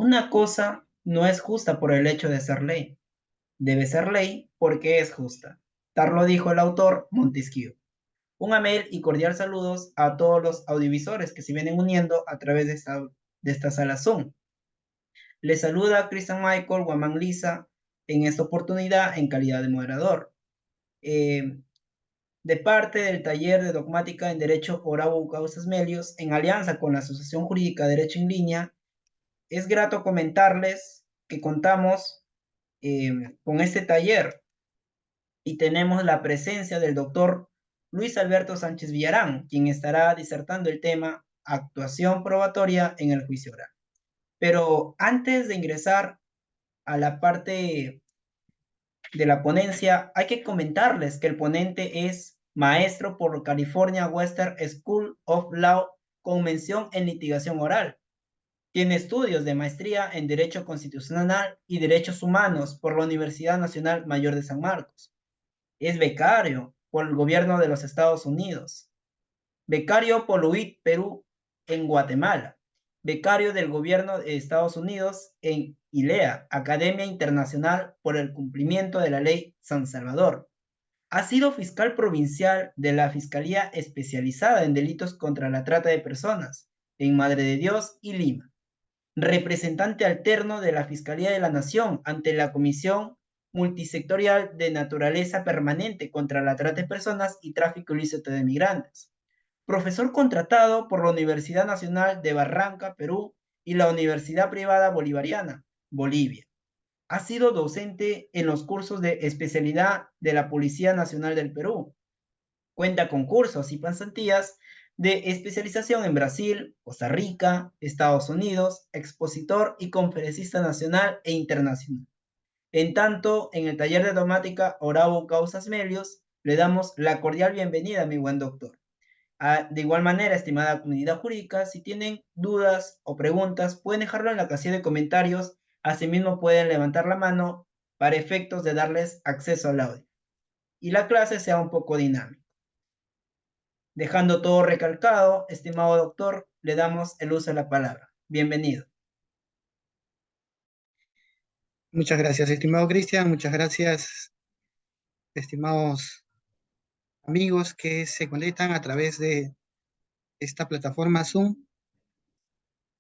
Una cosa no es justa por el hecho de ser ley. Debe ser ley porque es justa. Tal lo dijo el autor Montesquieu. Un amel y cordial saludos a todos los audiovisores que se vienen uniendo a través de esta sala Zoom. Les saluda Christian Michael Guamán Lisa en esta oportunidad en calidad de moderador. Eh, de parte del taller de dogmática en Derecho Orabo Causas Melius, en alianza con la Asociación Jurídica Derecho en Línea, es grato comentarles que contamos con este taller y tenemos la presencia del doctor Luis Alberto Sánchez Villarán, quien estará disertando el tema actuación probatoria en el juicio oral. Pero antes de ingresar a la parte de la ponencia, hay que comentarles que el ponente es maestro por California Western School of Law con mención en litigación oral. Tiene estudios de maestría en Derecho Constitucional y Derechos Humanos por la Universidad Nacional Mayor de San Marcos. Es becario por el gobierno de los Estados Unidos. Becario por UIT Perú en Guatemala. Becario del gobierno de Estados Unidos en ILEA, Academia Internacional por el Cumplimiento de la Ley San Salvador. Ha sido fiscal provincial de la Fiscalía Especializada en Delitos contra la Trata de Personas en Madre de Dios y Lima. Representante alterno de la Fiscalía de la Nación ante la Comisión Multisectorial de Naturaleza Permanente contra la Trata de Personas y Tráfico Ilícito de Migrantes. Profesor contratado por la Universidad Nacional de Barranca, Perú, y la Universidad Privada Bolivariana, Bolivia. Ha sido docente en los cursos de especialidad de la Policía Nacional del Perú. Cuenta con cursos y pasantías de especialización en Brasil, Costa Rica, Estados Unidos, expositor y conferencista nacional e internacional. En tanto, en el taller de dogmática Orabo Causas Melius, le damos la cordial bienvenida, mi buen doctor. De igual manera, estimada comunidad jurídica, si tienen dudas o preguntas, pueden dejarlo en la casilla de comentarios. Asimismo, pueden levantar la mano para efectos de darles acceso al audio. Y la clase sea un poco dinámica. Dejando todo recalcado, estimado doctor, le damos el uso de la palabra. Bienvenido. Muchas gracias, estimado Cristian. Muchas gracias, estimados amigos que se conectan a través de esta plataforma Zoom.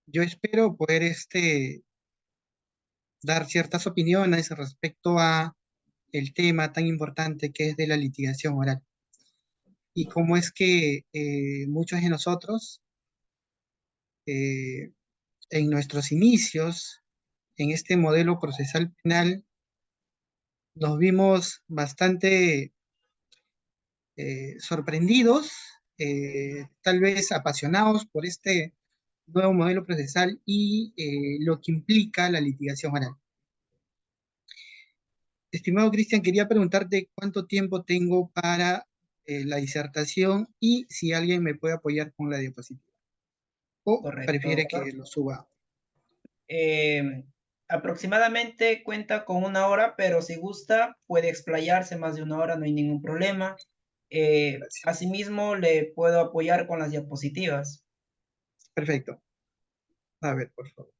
Yo espero poder dar ciertas opiniones respecto a el tema tan importante que es de la litigación oral y cómo es que muchos de nosotros eh, en nuestros inicios en este modelo procesal penal nos vimos bastante sorprendidos, tal vez apasionados por este nuevo modelo procesal y lo que implica la litigación oral. Estimado Cristian, quería preguntarte cuánto tiempo tengo para la disertación y si alguien me puede apoyar con la diapositiva. O Correcto, prefiere que doctor. lo suba. Eh, Aproximadamente cuenta con 1 hora, pero si gusta puede explayarse más de 1 hora, no hay ningún problema. Gracias. Asimismo, le puedo apoyar con las diapositivas. Perfecto. A ver, por favor.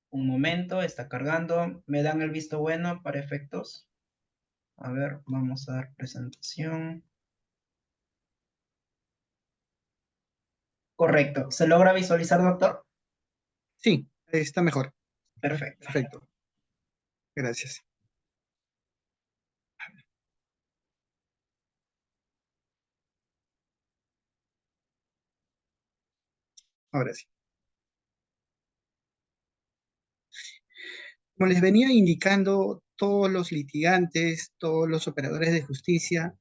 Un momento, está cargando. ¿Me dan el visto bueno para efectos? A ver, vamos a dar presentación. Correcto. ¿Se logra visualizar, doctor? Sí, está mejor. Perfecto. Perfecto. Gracias. Ahora sí. Como les venía indicando, todos los litigantes, todos los operadores de justicia,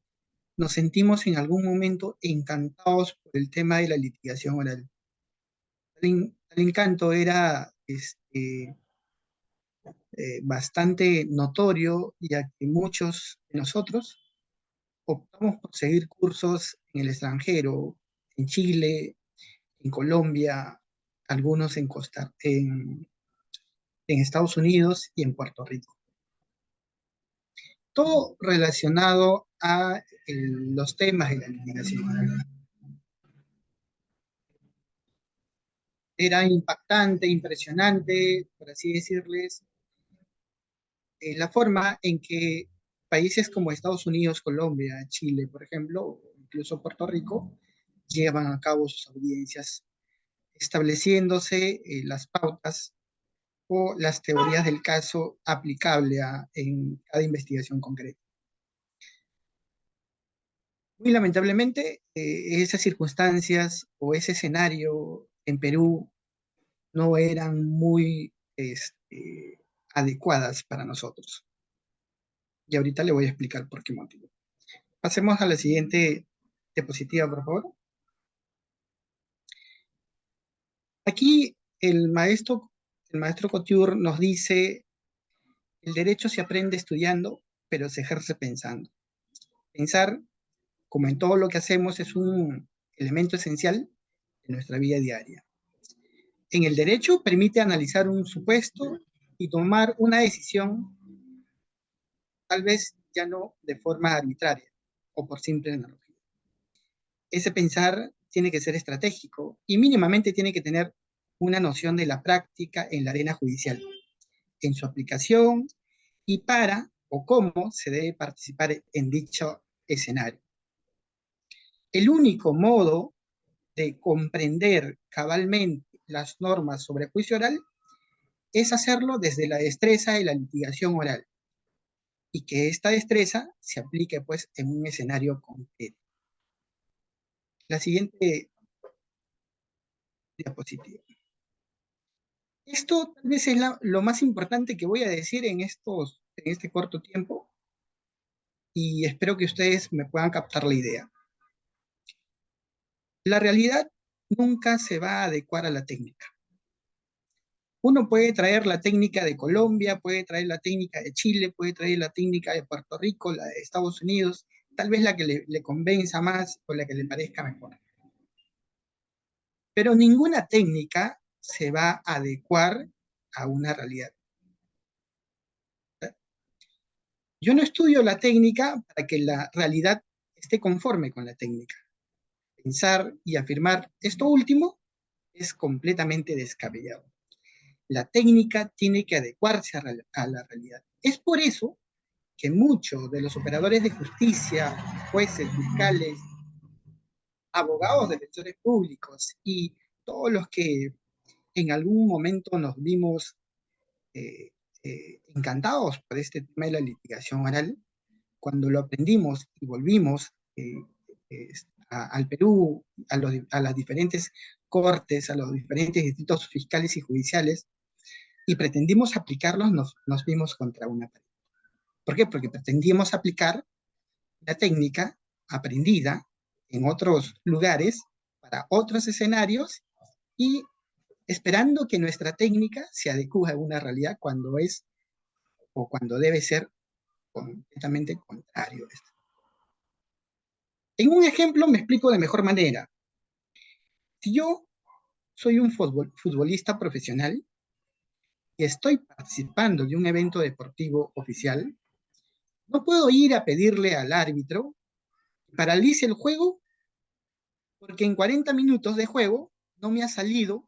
nos sentimos en algún momento encantados por el tema de la litigación oral. El encanto era bastante notorio, ya que muchos de nosotros optamos por seguir cursos en el extranjero, en Chile, en Colombia, algunos en Estados Unidos y en Puerto Rico. Todo relacionado a los temas de la litigación. Era impactante, impresionante, por así decirles, la forma en que países como Estados Unidos, Colombia, Chile, por ejemplo, o incluso Puerto Rico, llevan a cabo sus audiencias, estableciéndose las pautas o las teorías del caso aplicable en cada investigación concreta. Muy lamentablemente, esas circunstancias o ese escenario en Perú no eran muy adecuadas para nosotros. Y ahorita le voy a explicar por qué motivo. Pasemos a la siguiente diapositiva, por favor. Aquí el maestro Couture nos dice, el derecho se aprende estudiando, pero se ejerce pensando. Pensar, como en todo lo que hacemos, es un elemento esencial de nuestra vida diaria. En el derecho permite analizar un supuesto y tomar una decisión, tal vez ya no de forma arbitraria o por simple analogía. Ese pensar tiene que ser estratégico y mínimamente tiene que tener una noción de la práctica en la arena judicial, en su aplicación y para o cómo se debe participar en dicho escenario. El único modo de comprender cabalmente las normas sobre juicio oral es hacerlo desde la destreza de la litigación oral y que esta destreza se aplique pues en un escenario concreto. La siguiente diapositiva. Esto tal vez es lo más importante que voy a decir en este corto tiempo y espero que ustedes me puedan captar la idea. La realidad nunca se va a adecuar a la técnica. Uno puede traer la técnica de Colombia, puede traer la técnica de Chile, puede traer la técnica de Puerto Rico, la de Estados Unidos, tal vez la que le convenza más o la que le parezca mejor. Pero ninguna técnica se va a adecuar a una realidad. Yo no estudio la técnica para que la realidad esté conforme con la técnica. Pensar y afirmar esto último es completamente descabellado. La técnica tiene que adecuarse a la realidad. Es por eso que muchos de los operadores de justicia, jueces, fiscales, abogados, defensores públicos y todos los que en algún momento nos vimos eh, encantados por este tema de la litigación oral, cuando lo aprendimos y volvimos al Perú, a las diferentes cortes, a los diferentes distritos fiscales y judiciales, y pretendimos aplicarlos, nos vimos contra una pared. ¿Por qué? Porque pretendíamos aplicar la técnica aprendida en otros lugares para otros escenarios y esperando que nuestra técnica se adecue a una realidad cuando es o cuando debe ser completamente contrario. En un ejemplo me explico de mejor manera. Si yo soy un futbolista profesional y estoy participando de un evento deportivo oficial, no puedo ir a pedirle al árbitro que paralice el juego porque en 40 minutos de juego no me ha salido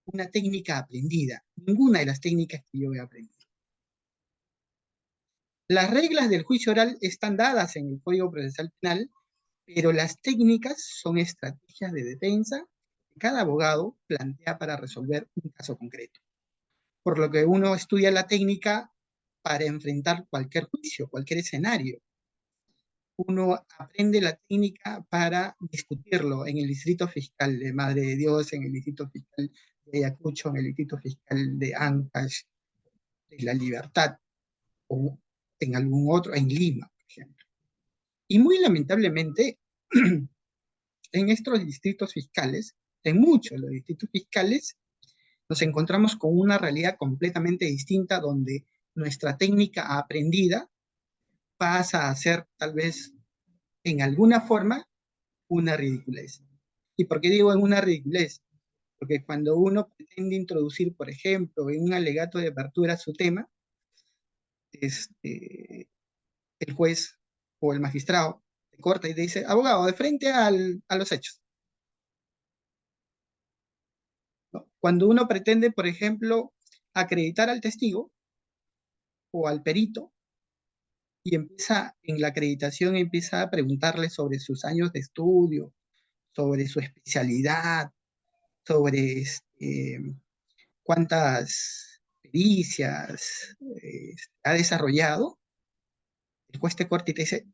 una técnica aprendida, ninguna de las técnicas que yo he aprendido. Las reglas del juicio oral están dadas en el Código Procesal Penal, pero las técnicas son estrategias de defensa que cada abogado plantea para resolver un caso concreto. Por lo que uno estudia la técnica para enfrentar cualquier juicio, cualquier escenario. Uno aprende la técnica para discutirlo en el distrito fiscal de Madre de Dios, en el distrito fiscal de Ayacucho, en el distrito fiscal de Ancash, de La Libertad, o en algún otro, en Lima, por ejemplo. Y muy lamentablemente, en estos distritos fiscales, en muchos de los distritos fiscales, nos encontramos con una realidad completamente distinta donde nuestra técnica aprendida pasa a ser tal vez en alguna forma una ridiculez. ¿Y por qué digo en una ridiculez? Porque cuando uno pretende introducir, por ejemplo, en un alegato de apertura su tema, el juez o el magistrado te corta y te dice, abogado, de frente a los hechos. Cuando uno pretende, por ejemplo, acreditar al testigo o al perito, y empieza en la acreditación, empieza a preguntarle sobre sus años de estudio, sobre su especialidad, sobre cuántas pericias ha desarrollado. El juez te corta y te dice,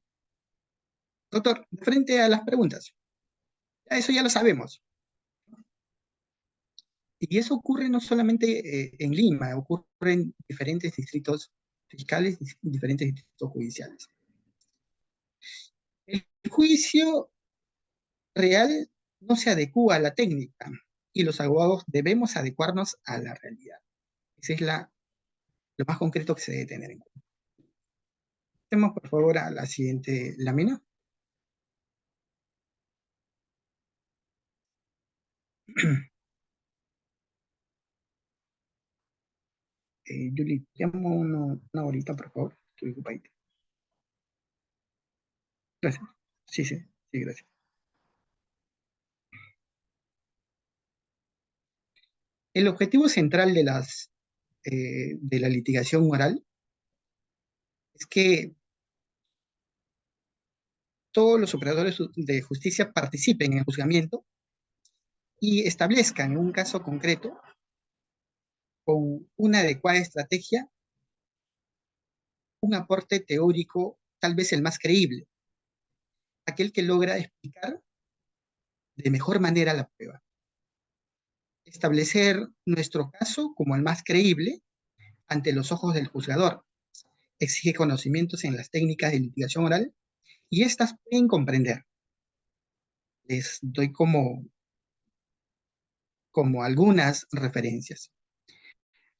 doctor, frente a las preguntas, ya eso ya lo sabemos. Y eso ocurre no solamente en Lima, ocurre en diferentes distritos fiscales y diferentes distritos judiciales. El juicio real no se adecua a la técnica y los abogados debemos adecuarnos a la realidad. Ese es lo más concreto que se debe tener en cuenta. Pasemos por favor a la siguiente lámina. Julie, llamo una horita, por favor. Estoy ocupadito. Gracias. Sí, sí, sí, gracias. El objetivo central de la litigación oral es que todos los operadores de justicia participen en el juzgamiento y establezcan en un caso concreto, con una adecuada estrategia, un aporte teórico tal vez el más creíble, aquel que logra explicar de mejor manera la prueba. Establecer nuestro caso como el más creíble ante los ojos del juzgador. Exige conocimientos en las técnicas de litigación oral y estas pueden comprender. Les doy como algunas referencias.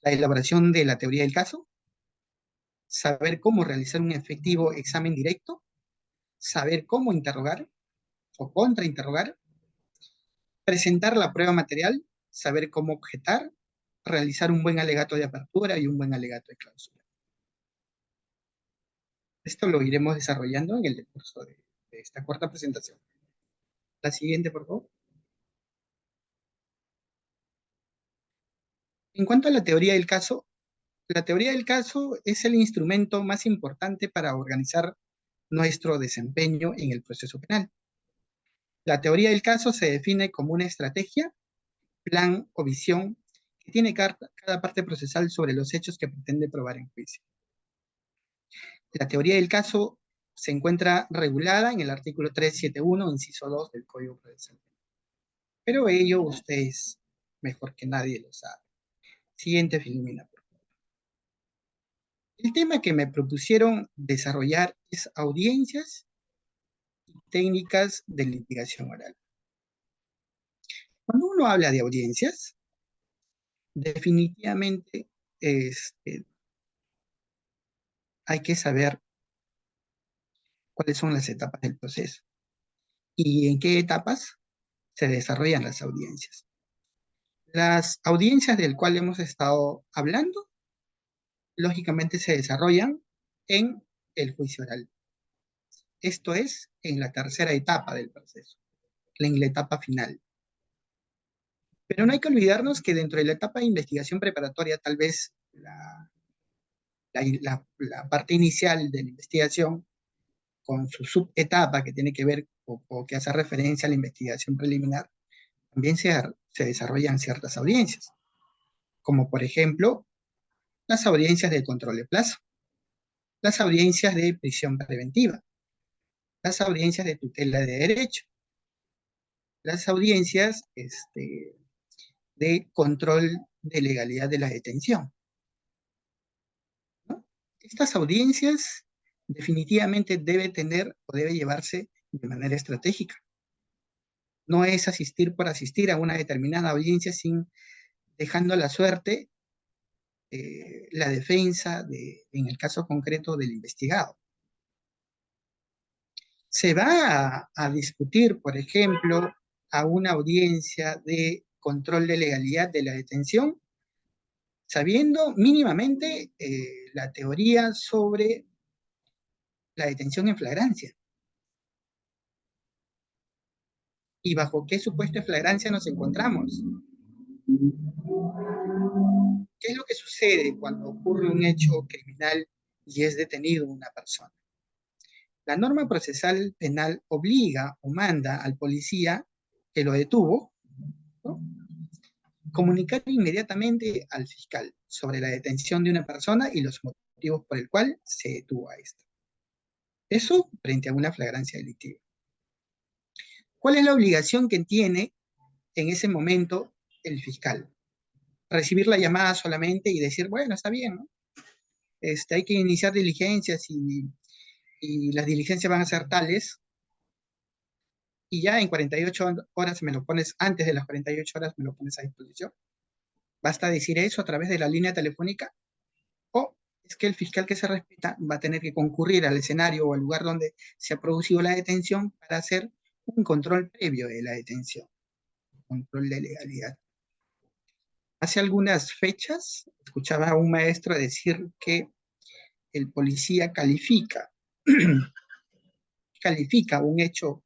La elaboración de la teoría del caso, saber cómo realizar un efectivo examen directo, saber cómo interrogar o contrainterrogar, presentar la prueba material, saber cómo objetar, realizar un buen alegato de apertura y un buen alegato de clausura. Esto lo iremos desarrollando en el decurso de esta cuarta presentación. La siguiente, por favor. En cuanto a la teoría del caso es el instrumento más importante para organizar nuestro desempeño en el proceso penal. La teoría del caso se define como una estrategia, plan o visión que tiene cada parte procesal sobre los hechos que pretende probar en juicio. La teoría del caso se encuentra regulada en el artículo 371, inciso 2 del Código Procesal. Pero ello ustedes mejor que nadie lo saben. Siguiente, Filomena, por favor. El tema que me propusieron desarrollar es audiencias y técnicas de litigación oral. Cuando uno habla de audiencias, definitivamente hay que saber cuáles son las etapas del proceso y en qué etapas se desarrollan las audiencias. Las audiencias del cual hemos estado hablando, lógicamente se desarrollan en el juicio oral. Esto es en la tercera etapa del proceso, en la etapa final. Pero no hay que olvidarnos que dentro de la etapa de investigación preparatoria, tal vez la parte inicial de la investigación, con su subetapa que tiene que ver o que hace referencia a la investigación preliminar, también se desarrollan ciertas audiencias, como por ejemplo las audiencias de control de plazo, las audiencias de prisión preventiva, las audiencias de tutela de derecho, las audiencias de control de legalidad de la detención, ¿no? Estas audiencias definitivamente debe tener o debe llevarse de manera estratégica. No es asistir por asistir a una determinada audiencia sin dejando a la suerte la defensa en el caso concreto del investigado. Se va a discutir, por ejemplo, a una audiencia de control de legalidad de la detención, sabiendo mínimamente la teoría sobre la detención en flagrancia. ¿Y bajo qué supuesto de flagrancia nos encontramos? ¿Qué es lo que sucede cuando ocurre un hecho criminal y es detenido una persona? La norma procesal penal obliga o manda al policía que lo detuvo, ¿no?, comunicar inmediatamente al fiscal sobre la detención de una persona y los motivos por el cual se detuvo a esta. Eso frente a una flagrancia delictiva. ¿Cuál es la obligación que tiene en ese momento el fiscal? Recibir la llamada solamente y decir, bueno, está bien, ¿no? Hay que iniciar diligencias y las diligencias van a ser tales, y ya en 48 horas me lo pones, antes de las 48 horas me lo pones a disposición. Basta decir eso a través de la línea telefónica, o es que el fiscal que se respeta va a tener que concurrir al escenario o al lugar donde se ha producido la detención para hacer un control previo de la detención, control de legalidad. Hace algunas fechas escuchaba a un maestro decir que el policía califica un hecho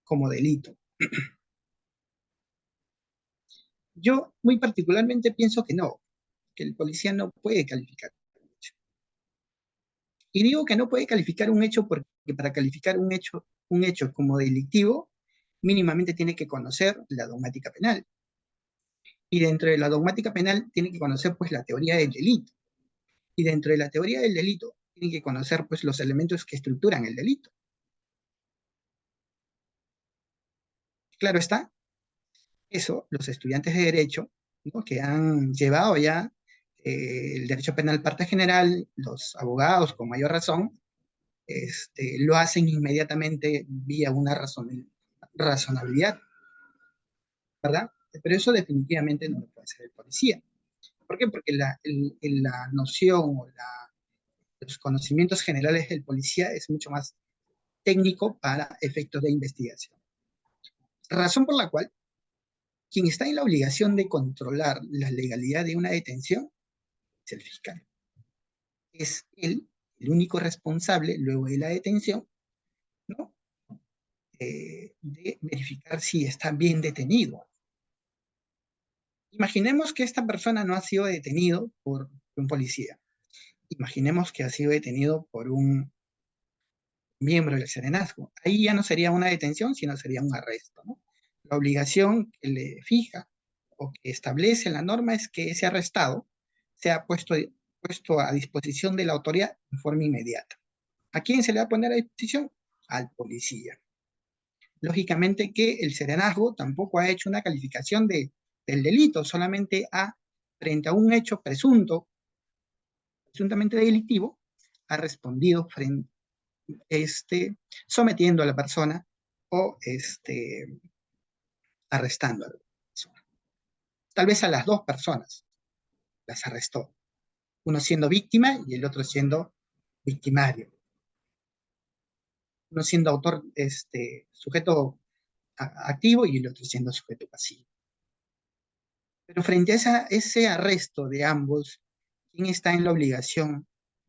como delito. Yo muy particularmente pienso que no, que el policía no puede calificar un hecho. Y digo que no puede calificar un hecho porque para calificar un hecho como delictivo, mínimamente tiene que conocer la dogmática penal. Y dentro de la dogmática penal tiene que conocer pues la teoría del delito. Y dentro de la teoría del delito tiene que conocer pues los elementos que estructuran el delito. Claro está, eso los estudiantes de Derecho, ¿no?, que han llevado ya el Derecho Penal parte general, los abogados con mayor razón, lo hacen inmediatamente vía una razonabilidad, ¿verdad? Pero eso definitivamente no lo puede hacer el policía. ¿Por qué? Porque la noción o los conocimientos generales del policía es mucho más técnico para efectos de investigación. Razón por la cual quien está en la obligación de controlar la legalidad de una detención es el fiscal. Es él el único responsable, luego de la detención, ¿no?, de verificar si está bien detenido. Imaginemos que esta persona no ha sido detenido por un policía. Imaginemos que ha sido detenido por un miembro del serenazgo. Ahí ya no sería una detención, sino sería un arresto, ¿no? La obligación que le fija o que establece la norma es que ese arrestado sea puesto a disposición de la autoridad de forma inmediata. ¿A quién se le va a poner a disposición? Al policía. Lógicamente que el serenazgo tampoco ha hecho una calificación del delito, solamente frente a un hecho presuntamente delictivo, ha respondido sometiendo a la persona o arrestando a la persona. Tal vez a las dos personas las arrestó, uno siendo víctima y el otro siendo victimario, uno siendo autor, sujeto activo y el otro siendo sujeto pasivo. Pero frente a ese arresto de ambos, ¿quién está en la obligación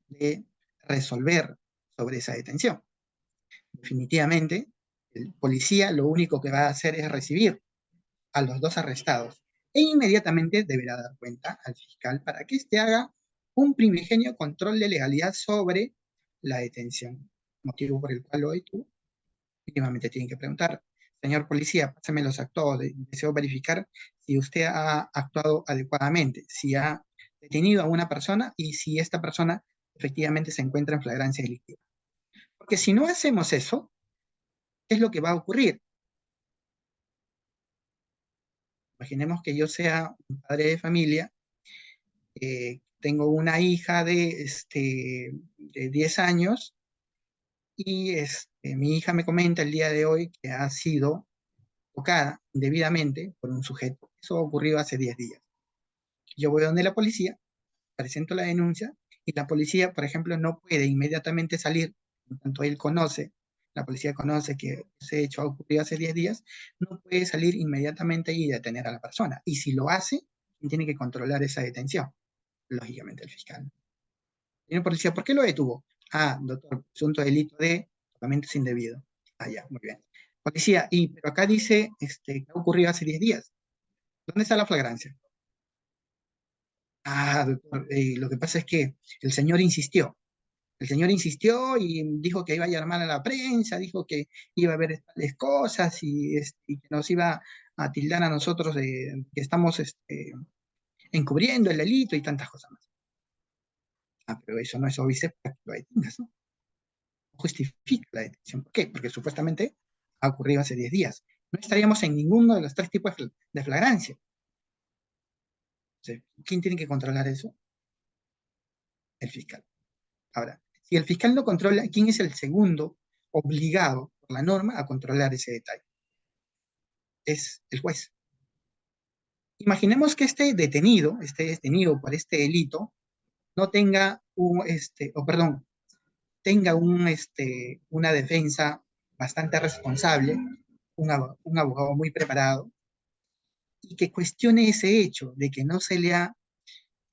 de resolver sobre esa detención? Definitivamente, el policía lo único que va a hacer es recibir a los dos arrestados e inmediatamente deberá dar cuenta al fiscal para que éste haga un primigenio control de legalidad sobre la detención, motivo por el cual lo detuvo. Mínimamente tienen que preguntar, señor policía, pásame los actos, deseo verificar si usted ha actuado adecuadamente, si ha detenido a una persona y si esta persona efectivamente se encuentra en flagrancia delictiva. Porque si no hacemos eso, ¿qué es lo que va a ocurrir? Imaginemos que yo sea un padre de familia, tengo una hija de 10 años y mi hija me comenta el día de hoy que ha sido tocada indebidamente por un sujeto. Eso ha ocurrido hace 10 días. Yo voy donde la policía, presento la denuncia y la policía, por ejemplo, no puede inmediatamente salir, en tanto él conoce, la policía conoce que ese hecho ha ocurrido hace 10 días, no puede salir inmediatamente y detener a la persona. Y si lo hace, ¿quién tiene que controlar esa detención? Lógicamente el fiscal. Señor policía, ¿por qué lo detuvo? Ah, doctor, presunto delito de tocamiento indebido. Ah, ya, muy bien. Policía, pero acá dice que ha ocurrido hace 10 días. ¿Dónde está la flagrancia? Ah, doctor, lo que pasa es que el señor insistió. El señor insistió y dijo que iba a llamar a la prensa, dijo que iba a ver tales cosas y que nos iba a tildar a nosotros de que estamos encubriendo el delito y tantas cosas más. Ah, pero eso no es óbice para que lo detengas, ¿no? No justifica la detención. ¿Por qué? Porque supuestamente ha ocurrido hace 10 días. No estaríamos en ninguno de los tres tipos de flagrancia. O sea, ¿quién tiene que controlar eso? El fiscal. Ahora, si el fiscal no controla, ¿quién es el segundo obligado por la norma a controlar ese detalle? Es el juez. Imaginemos que esté detenido por este delito, no tenga tenga una defensa bastante responsable, un abogado muy preparado, y que cuestione ese hecho de que no se le ha,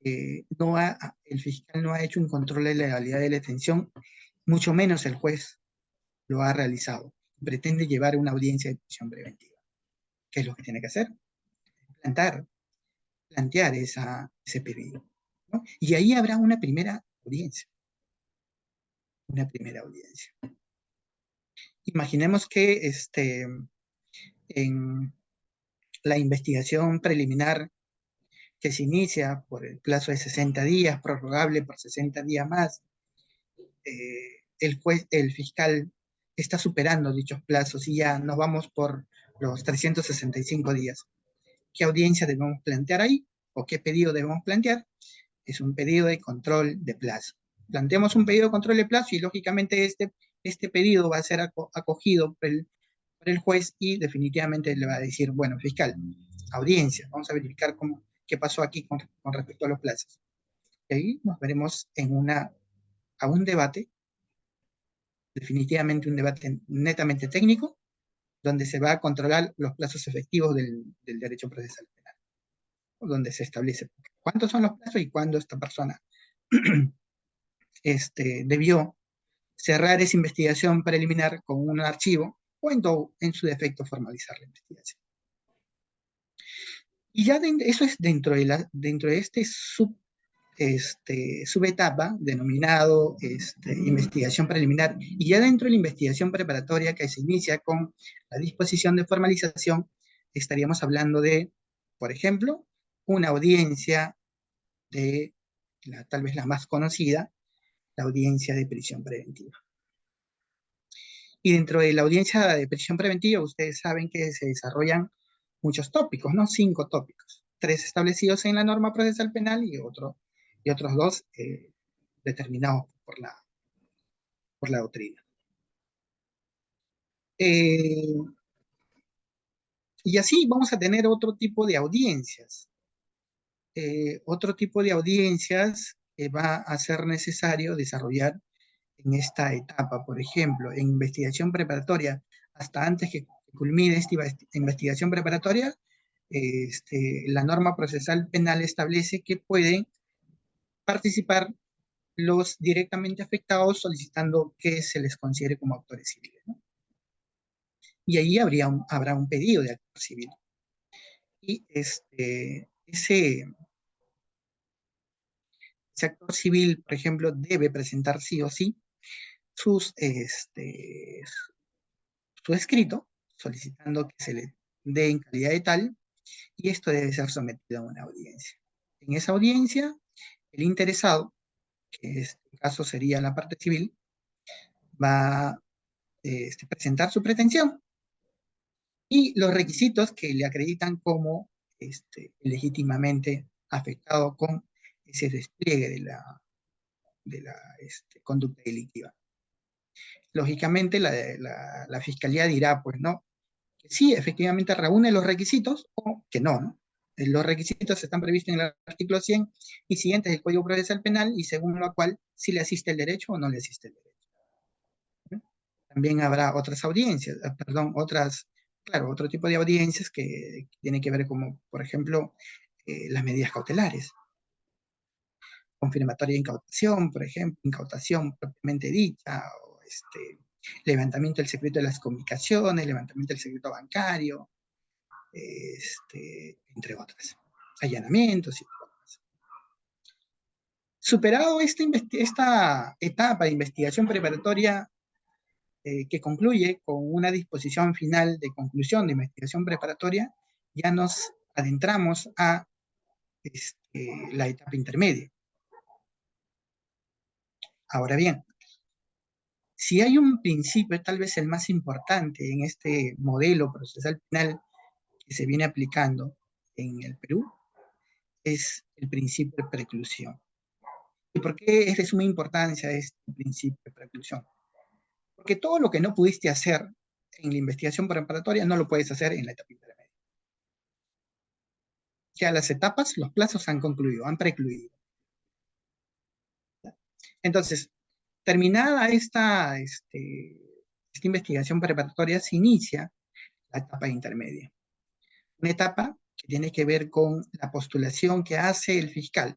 el fiscal no ha hecho un control de legalidad de la detención, mucho menos el juez lo ha realizado. Pretende llevar una audiencia de prisión preventiva. ¿Qué es lo que tiene que hacer? Plantar, plantear ese pedido, ¿no? Y ahí habrá una primera audiencia. Una primera audiencia. Imaginemos que en la investigación preliminar que se inicia por el plazo de 60 días, prorrogable por 60 días más, el fiscal está superando dichos plazos y ya nos vamos por los 365 días. ¿Qué audiencia debemos plantear ahí? ¿O qué pedido debemos plantear? Es un pedido de control de plazo. Planteamos un pedido de control de plazo y lógicamente este pedido va a ser acogido por el juez y definitivamente le va a decir, bueno, fiscal, audiencia, vamos a verificar qué pasó aquí con respecto a los plazos. Y ahí nos veremos a un debate, definitivamente un debate netamente técnico, donde se va a controlar los plazos efectivos del derecho procesal penal, donde se establece cuántos son los plazos y cuándo esta persona debió cerrar esa investigación preliminar con un archivo o en su defecto formalizar la investigación. Y ya eso es dentro de subetapa denominado investigación preliminar, y ya dentro de la investigación preparatoria que se inicia con la disposición de formalización, estaríamos hablando de, por ejemplo, una audiencia de tal vez la más conocida, la audiencia de prisión preventiva. Y dentro de la audiencia de prisión preventiva, ustedes saben que se desarrollan muchos tópicos, ¿no? 5 tópicos, 3 establecidos en la norma procesal penal y otros 2 determinados por la doctrina. Y así vamos a tener otro tipo de audiencias. Otro tipo de audiencias va a ser necesario desarrollar en esta etapa. Por ejemplo, en investigación preparatoria, hasta antes que culmine esta investigación preparatoria, la norma procesal penal establece que pueden participar los directamente afectados solicitando que se les considere como autores civiles, ¿no? Y ahí habrá un pedido de actor civil. Y ese actor civil, por ejemplo, debe presentar sí o sí sus, su escrito solicitando que se le dé en calidad de tal, y esto debe ser sometido a una audiencia. En esa audiencia, el interesado, que en este caso sería la parte civil, va a presentar su pretensión y los requisitos que le acreditan como legítimamente afectado con ese despliegue de la conducta delictiva. Lógicamente, la fiscalía dirá, pues no, que sí, efectivamente reúne los requisitos o que no, ¿no? Los requisitos están previstos en el artículo 100 y siguientes del Código Procesal Penal, y según lo cual, si le asiste el derecho o no le asiste el derecho, ¿no? También habrá otras audiencias, perdón, claro, otro tipo de audiencias que tienen que ver como, por ejemplo, las medidas cautelares, confirmatoria de incautación, por ejemplo, incautación propiamente dicha, o levantamiento del secreto de las comunicaciones, levantamiento del secreto bancario, entre otras, allanamientos y otras. Superado esta etapa de investigación preparatoria que concluye con una disposición final de conclusión de investigación preparatoria, ya nos adentramos a la etapa intermedia. Ahora bien, si hay un principio, tal vez el más importante en este modelo procesal penal que se viene aplicando en el Perú, es el principio de preclusión. ¿Y por qué es de suma importancia este principio de preclusión? Porque todo lo que no pudiste hacer en la investigación preparatoria no lo puedes hacer en la etapa intermedia. Ya las etapas, los plazos han concluido, han precluido. Entonces, terminada esta investigación preparatoria, se inicia la etapa intermedia. Una etapa que tiene que ver con la postulación que hace el fiscal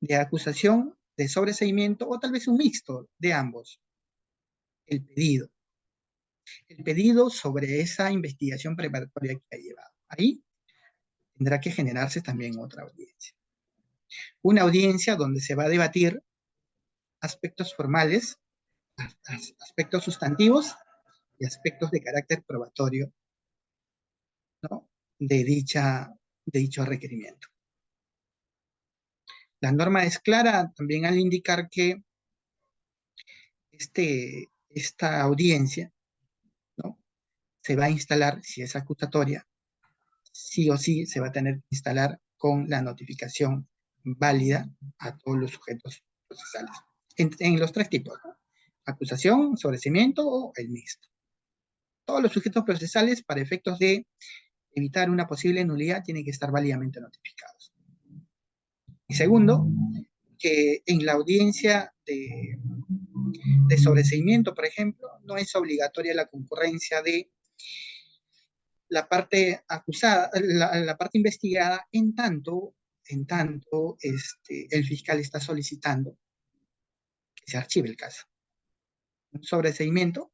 de acusación, de sobreseimiento o tal vez un mixto de ambos. El pedido. El pedido sobre esa investigación preparatoria que ha llevado. Ahí tendrá que generarse también otra audiencia. Una audiencia donde se va a debatir aspectos formales, aspectos sustantivos y aspectos de carácter probatorio, ¿no?, de dicho requerimiento. La norma es clara también al indicar que esta audiencia, ¿no?, se va a instalar, si es acusatoria, sí o sí se va a tener que instalar con la notificación válida a todos los sujetos procesales. En los tres tipos, ¿no?, acusación, sobreseimiento o el mixto. Todos los sujetos procesales, para efectos de evitar una posible nulidad, tienen que estar válidamente notificados. Y segundo, que en la audiencia de sobreseimiento, por ejemplo, no es obligatoria la concurrencia de la parte acusada, la parte investigada, en tanto el fiscal está solicitando que se archive el caso. Un sobreseimiento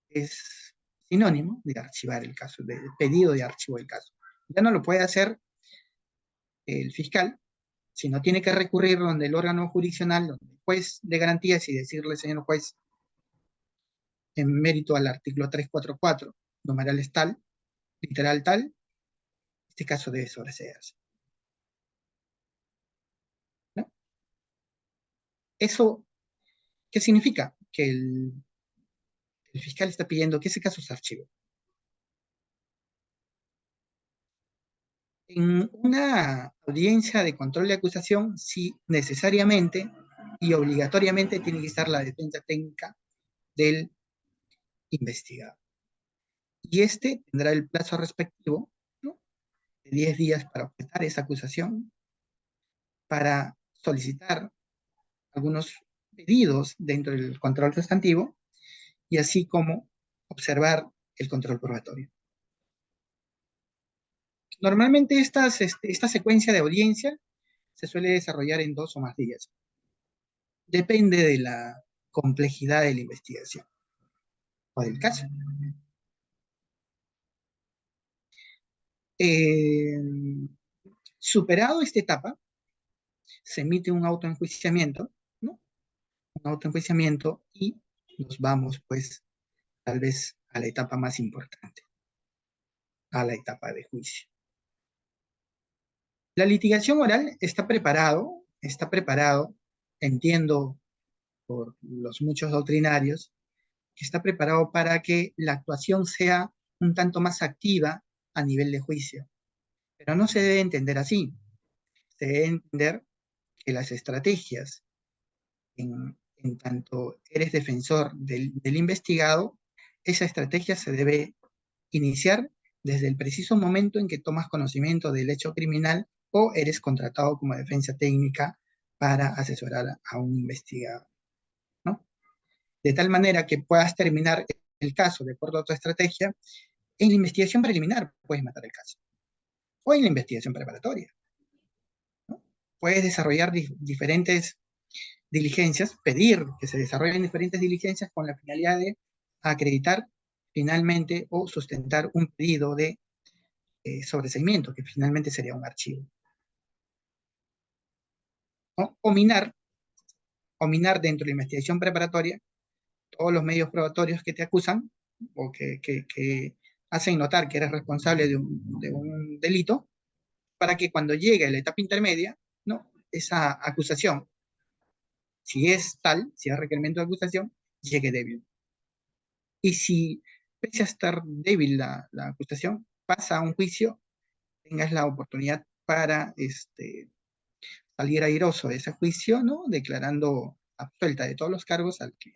es sinónimo de archivar el caso, de pedido de archivo del caso. Ya no lo puede hacer el fiscal, sino tiene que recurrir donde el órgano jurisdiccional, donde el juez de garantías, y decirle: señor juez, en mérito al artículo 344, numerales tal, literal tal, este caso debe sobreseerse, ¿no? ¿Eso qué significa? Que el fiscal está pidiendo que ese caso se archive. En una audiencia de control de acusación, sí, necesariamente y obligatoriamente tiene que estar la defensa técnica del investigado. Y tendrá el plazo respectivo, ¿no?, de 10 días para objetar esa acusación, para solicitar algunos pedidos dentro del control sustantivo, y así como observar el control probatorio. Normalmente esta secuencia de audiencia se suele desarrollar en 2 o más días. Depende de la complejidad de la investigación o del caso. Superado esta etapa, se emite un autoenjuiciamiento, ¿no?, un autoenjuiciamiento, y nos vamos, pues, tal vez a la etapa más importante, a la etapa de juicio. La litigación oral está preparado, entiendo por los muchos doctrinarios, que está preparado para que la actuación sea un tanto más activa a nivel de juicio. Pero no se debe entender así. Se debe entender que las estrategias, en tanto eres defensor del investigado, esa estrategia se debe iniciar desde el preciso momento en que tomas conocimiento del hecho criminal o eres contratado como defensa técnica para asesorar a un investigado, ¿no? De tal manera que puedas terminar el caso de acuerdo a tu estrategia. En la investigación preliminar puedes matar el caso, o en la investigación preparatoria, ¿no? Puedes desarrollar diferentes diligencias, pedir que se desarrollen diferentes diligencias con la finalidad de acreditar finalmente o sustentar un pedido de sobreseimiento, que finalmente sería un archivo. ¿No? O minar dentro de la investigación preparatoria todos los medios probatorios que te acusan o que hacen notar que eres responsable de un delito, para que cuando llegue a la etapa intermedia, ¿no? Esa acusación, si es tal, si es requerimiento de acusación, llegue débil. Y si, pese a estar débil la acusación, pasa a un juicio, tengas la oportunidad para salir airoso de ese juicio, ¿no? Declarando absuelta de todos los cargos al que.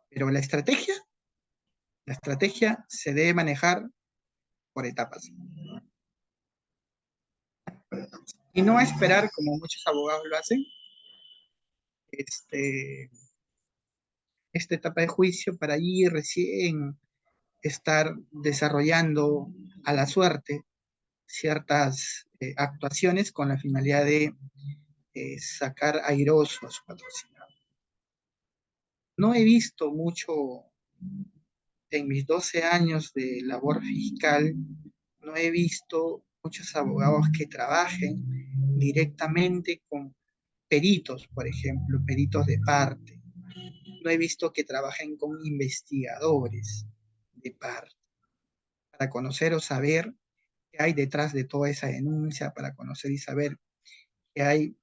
Pero la estrategia se debe manejar por etapas. Y no esperar, como muchos abogados lo hacen, esta etapa de juicio para allí recién estar desarrollando a la suerte ciertas actuaciones con la finalidad de sacar airoso a su patrocinador. No he visto mucho en mis 12 años de labor fiscal, no he visto muchos abogados que trabajen directamente con peritos, por ejemplo, peritos de parte. No he visto que trabajen con investigadores de parte, para conocer o saber qué hay detrás de toda esa denuncia, para conocer y saber qué hay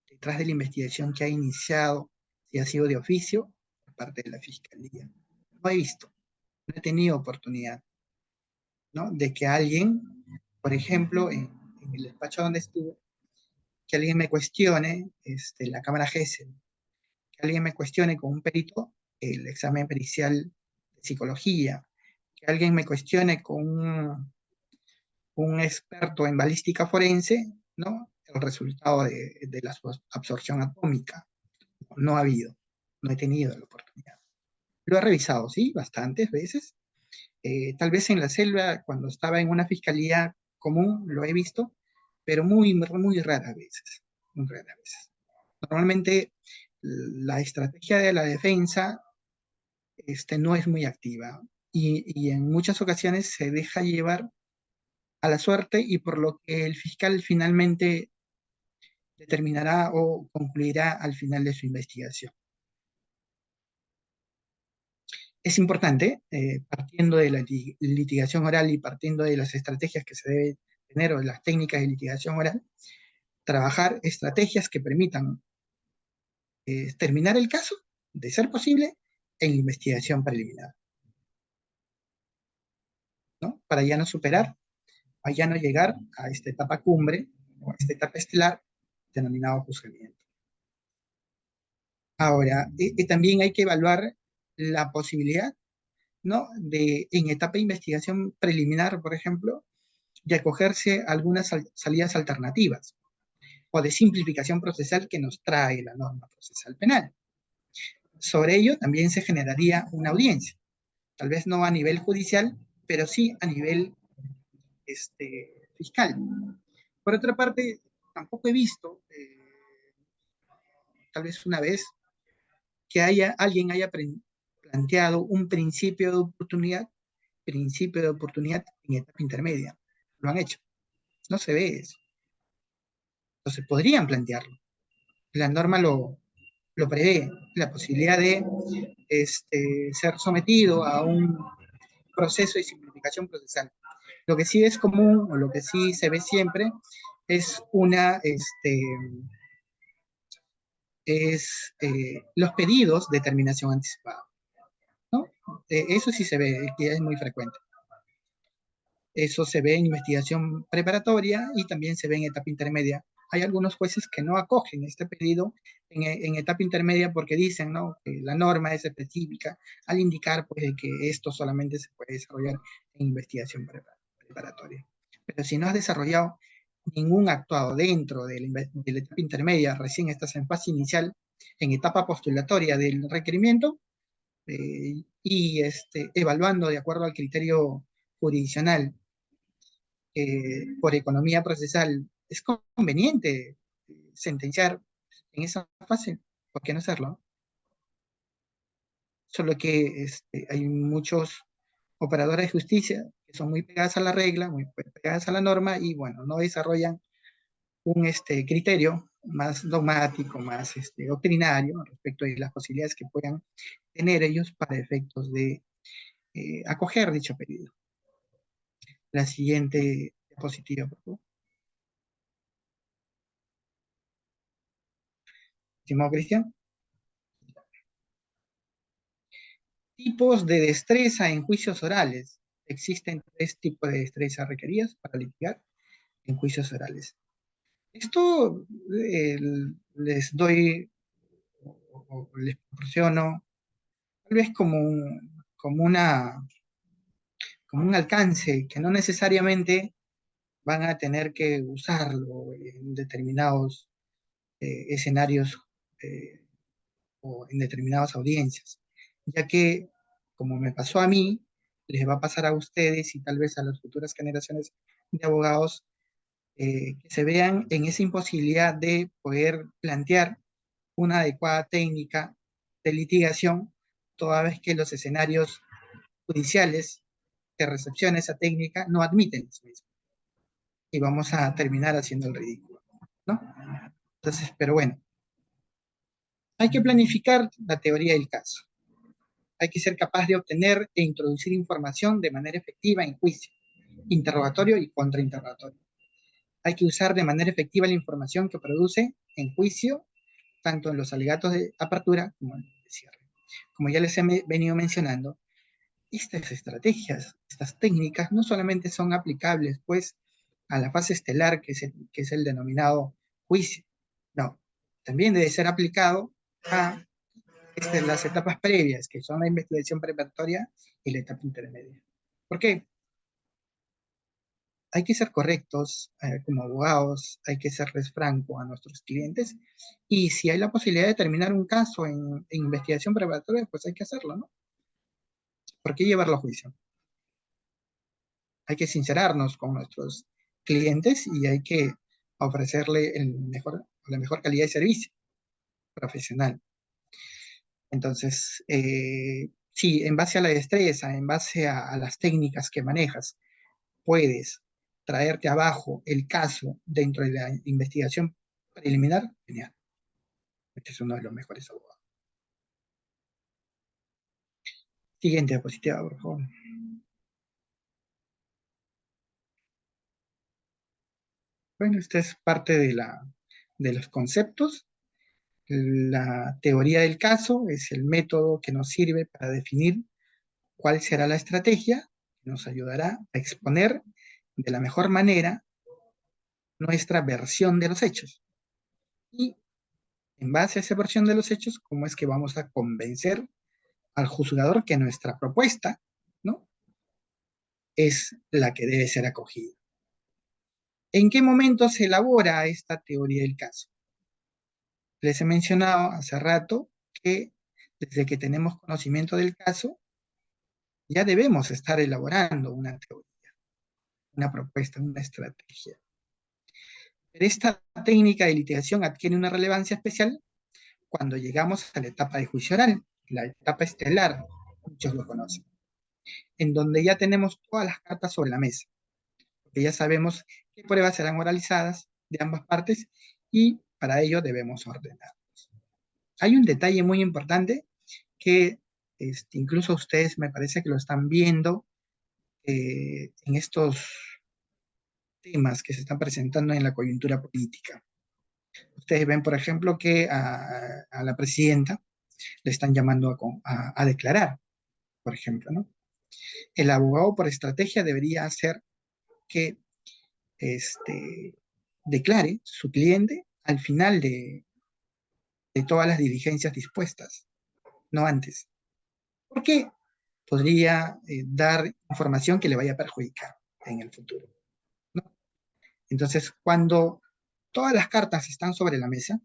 detrás de la investigación que ha iniciado, si ha sido de oficio, por parte de la Fiscalía. No he visto, no he tenido oportunidad, ¿no? De que alguien, por ejemplo, en el despacho donde estuve, que alguien me cuestione la cámara GESEL, que alguien me cuestione con un perito el examen pericial de psicología, que alguien me cuestione con un experto en balística forense, ¿no? El resultado de la absorción atómica. No ha habido, no he tenido la oportunidad. Lo he revisado, sí, bastantes veces. Tal vez en la selva, cuando estaba en una fiscalía común, lo he visto, pero muy, muy raras veces. Muy raras veces. Normalmente la estrategia de la defensa no es muy activa y en muchas ocasiones se deja llevar a la suerte y por lo que el fiscal finalmente determinará o concluirá al final de su investigación. Es importante, partiendo de la litigación oral y partiendo de las estrategias que se debe tener o de las técnicas de litigación oral, trabajar estrategias que permitan terminar el caso, de ser posible, en investigación preliminar, ¿no? Para ya no superar, para ya no llegar a esta etapa cumbre o a esta etapa estelar denominado juzgamiento. Ahora, también hay que evaluar la posibilidad, ¿no? De, en etapa de investigación preliminar, por ejemplo, de acogerse a algunas salidas alternativas o de simplificación procesal que nos trae la norma procesal penal. Sobre ello también se generaría una audiencia, tal vez no a nivel judicial, pero sí a nivel fiscal. Por otra parte, tampoco he visto, tal vez una vez, que alguien haya planteado un principio de oportunidad en etapa intermedia. Lo han hecho. No se ve eso. Entonces podrían plantearlo. La norma lo prevé, la posibilidad de ser sometido a un proceso de simplificación procesal. Lo que sí es común, o lo que sí se ve siempre, es los pedidos de terminación anticipada, ¿no? Eso sí se ve, que es muy frecuente. Eso se ve en investigación preparatoria y también se ve en etapa intermedia. Hay algunos jueces que no acogen este pedido en etapa intermedia porque dicen, ¿no?, que la norma es específica al indicar, pues, de que esto solamente se puede desarrollar en investigación preparatoria. Pero si no has desarrollado ningún actuado dentro de la etapa intermedia, recién estás en fase inicial, en etapa postulatoria del requerimiento, y evaluando de acuerdo al criterio jurisdiccional por economía procesal, es conveniente sentenciar en esa fase. ¿Por qué no hacerlo? Solo que hay muchos operadores de justicia que son muy pegadas a la regla, muy pegadas a la norma y bueno, no desarrollan un criterio más dogmático, más doctrinario respecto de las posibilidades que puedan tener ellos para efectos de acoger dicho pedido. La siguiente diapositiva, por favor. Estimado Cristian. Tipos de destreza en juicios orales. Existen 3 tipos de destreza requeridas para litigar en juicios orales. Esto les doy o les proporciono tal vez como un alcance que no necesariamente van a tener que usarlo en determinados escenarios eh, o en determinadas audiencias, ya que, como me pasó a mí, les va a pasar a ustedes y tal vez a las futuras generaciones de abogados que se vean en esa imposibilidad de poder plantear una adecuada técnica de litigación, toda vez que los escenarios judiciales que recepciona esa técnica no admiten eso mismo. Y vamos a terminar haciendo el ridículo, ¿no? Entonces, pero bueno, hay que planificar la teoría del caso. Hay que ser capaz de obtener e introducir información de manera efectiva en juicio, interrogatorio y contrainterrogatorio. Hay que usar de manera efectiva la información que produce en juicio, tanto en los alegatos de apertura como en el cierre. Como ya les he venido mencionando, estas estrategias, estas técnicas, no solamente son aplicables pues a la fase estelar, que es el denominado juicio, no, también debe ser aplicado a las etapas previas, que son la investigación preparatoria y la etapa intermedia. ¿Por qué? Hay que ser correctos como abogados, hay que serles franco a nuestros clientes y si hay la posibilidad de terminar un caso en investigación preparatoria, pues hay que hacerlo, ¿no? ¿Por qué llevarlo a juicio? Hay que sincerarnos con nuestros clientes y hay que ofrecerle la mejor calidad de servicio profesional. Entonces, sí, en base a la destreza, en base a las técnicas que manejas, puedes traerte abajo el caso dentro de la investigación preliminar, genial. Este es uno de los mejores abogados. Siguiente diapositiva, por favor. Bueno, esta es parte de los conceptos. La teoría del caso es el método que nos sirve para definir cuál será la estrategia que nos ayudará a exponer de la mejor manera nuestra versión de los hechos. Y en base a esa versión de los hechos, cómo es que vamos a convencer al juzgador que nuestra propuesta, ¿no?, es la que debe ser acogida. ¿En qué momento se elabora esta teoría del caso? Les he mencionado hace rato que desde que tenemos conocimiento del caso, ya debemos estar elaborando una teoría, una propuesta, una estrategia. Pero esta técnica de litigación adquiere una relevancia especial cuando llegamos a la etapa de juicio oral, la etapa estelar, muchos lo conocen, en donde ya tenemos todas las cartas sobre la mesa, porque ya sabemos qué pruebas serán oralizadas de ambas partes y para ello debemos ordenar. Hay un detalle muy importante que incluso ustedes me parece que lo están viendo en estos temas que se están presentando en la coyuntura política. Ustedes ven, por ejemplo, que a la presidenta le están llamando a declarar, por ejemplo, ¿no? El abogado por estrategia debería hacer que declare su cliente al final de todas las diligencias dispuestas, no antes. Porque podría dar información que le vaya a perjudicar en el futuro, ¿no? Entonces, cuando todas las cartas están sobre la mesa,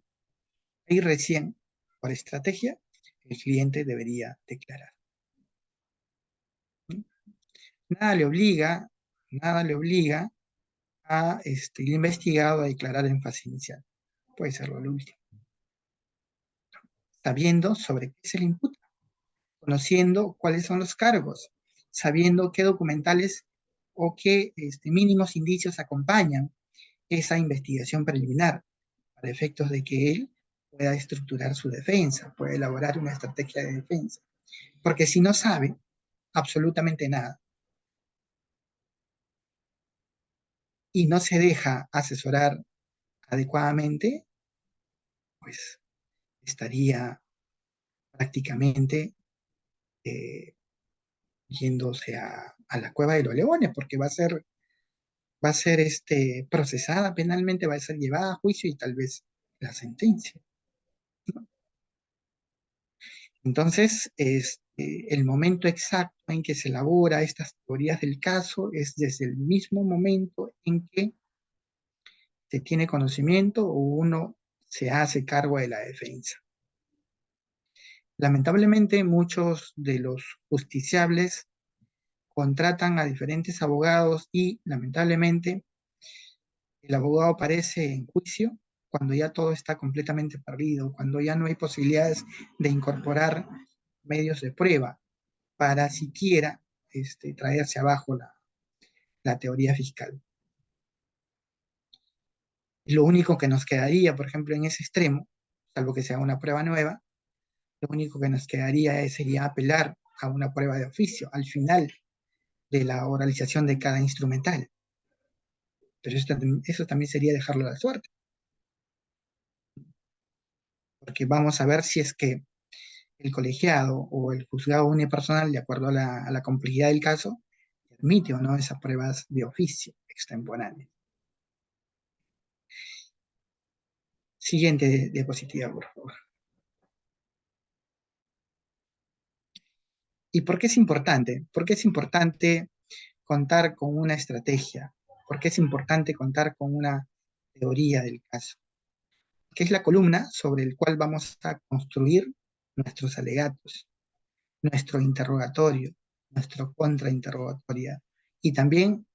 ahí recién, por estrategia, el cliente debería declarar. ¿Sí? Nada le obliga a el investigado a declarar en fase inicial. Puede ser lo último. Sabiendo sobre qué se le imputa, conociendo cuáles son los cargos, sabiendo qué documentales o qué mínimos indicios acompañan esa investigación preliminar para efectos de que él pueda estructurar su defensa, pueda elaborar una estrategia de defensa. Porque si no sabe absolutamente nada y no se deja asesorar adecuadamente, pues estaría prácticamente yéndose a la cueva de los leones, porque va a ser procesada penalmente, va a ser llevada a juicio y tal vez la sentencia. Entonces, el momento exacto en que se elabora estas teorías del caso es desde el mismo momento en que se tiene conocimiento o uno se hace cargo de la defensa. Lamentablemente, muchos de los justiciables contratan a diferentes abogados y, lamentablemente, el abogado aparece en juicio cuando ya todo está completamente perdido, cuando ya no hay posibilidades de incorporar medios de prueba para siquiera traerse abajo la teoría fiscal. Lo único que nos quedaría, por ejemplo, en ese extremo, salvo que sea una prueba nueva, lo único que nos quedaría sería apelar a una prueba de oficio al final de la oralización de cada instrumental. Pero eso también sería dejarlo a la suerte, porque vamos a ver si es que el colegiado o el juzgado unipersonal, de acuerdo a la complejidad del caso, permite o no esas pruebas de oficio extemporáneas. Siguiente diapositiva, por favor. ¿Y por qué es importante? ¿Por qué es importante contar con una estrategia? ¿Por qué es importante contar con una teoría del caso? Que es la columna sobre la cual vamos a construir nuestros alegatos, nuestro interrogatorio, nuestro contrainterrogatorio y también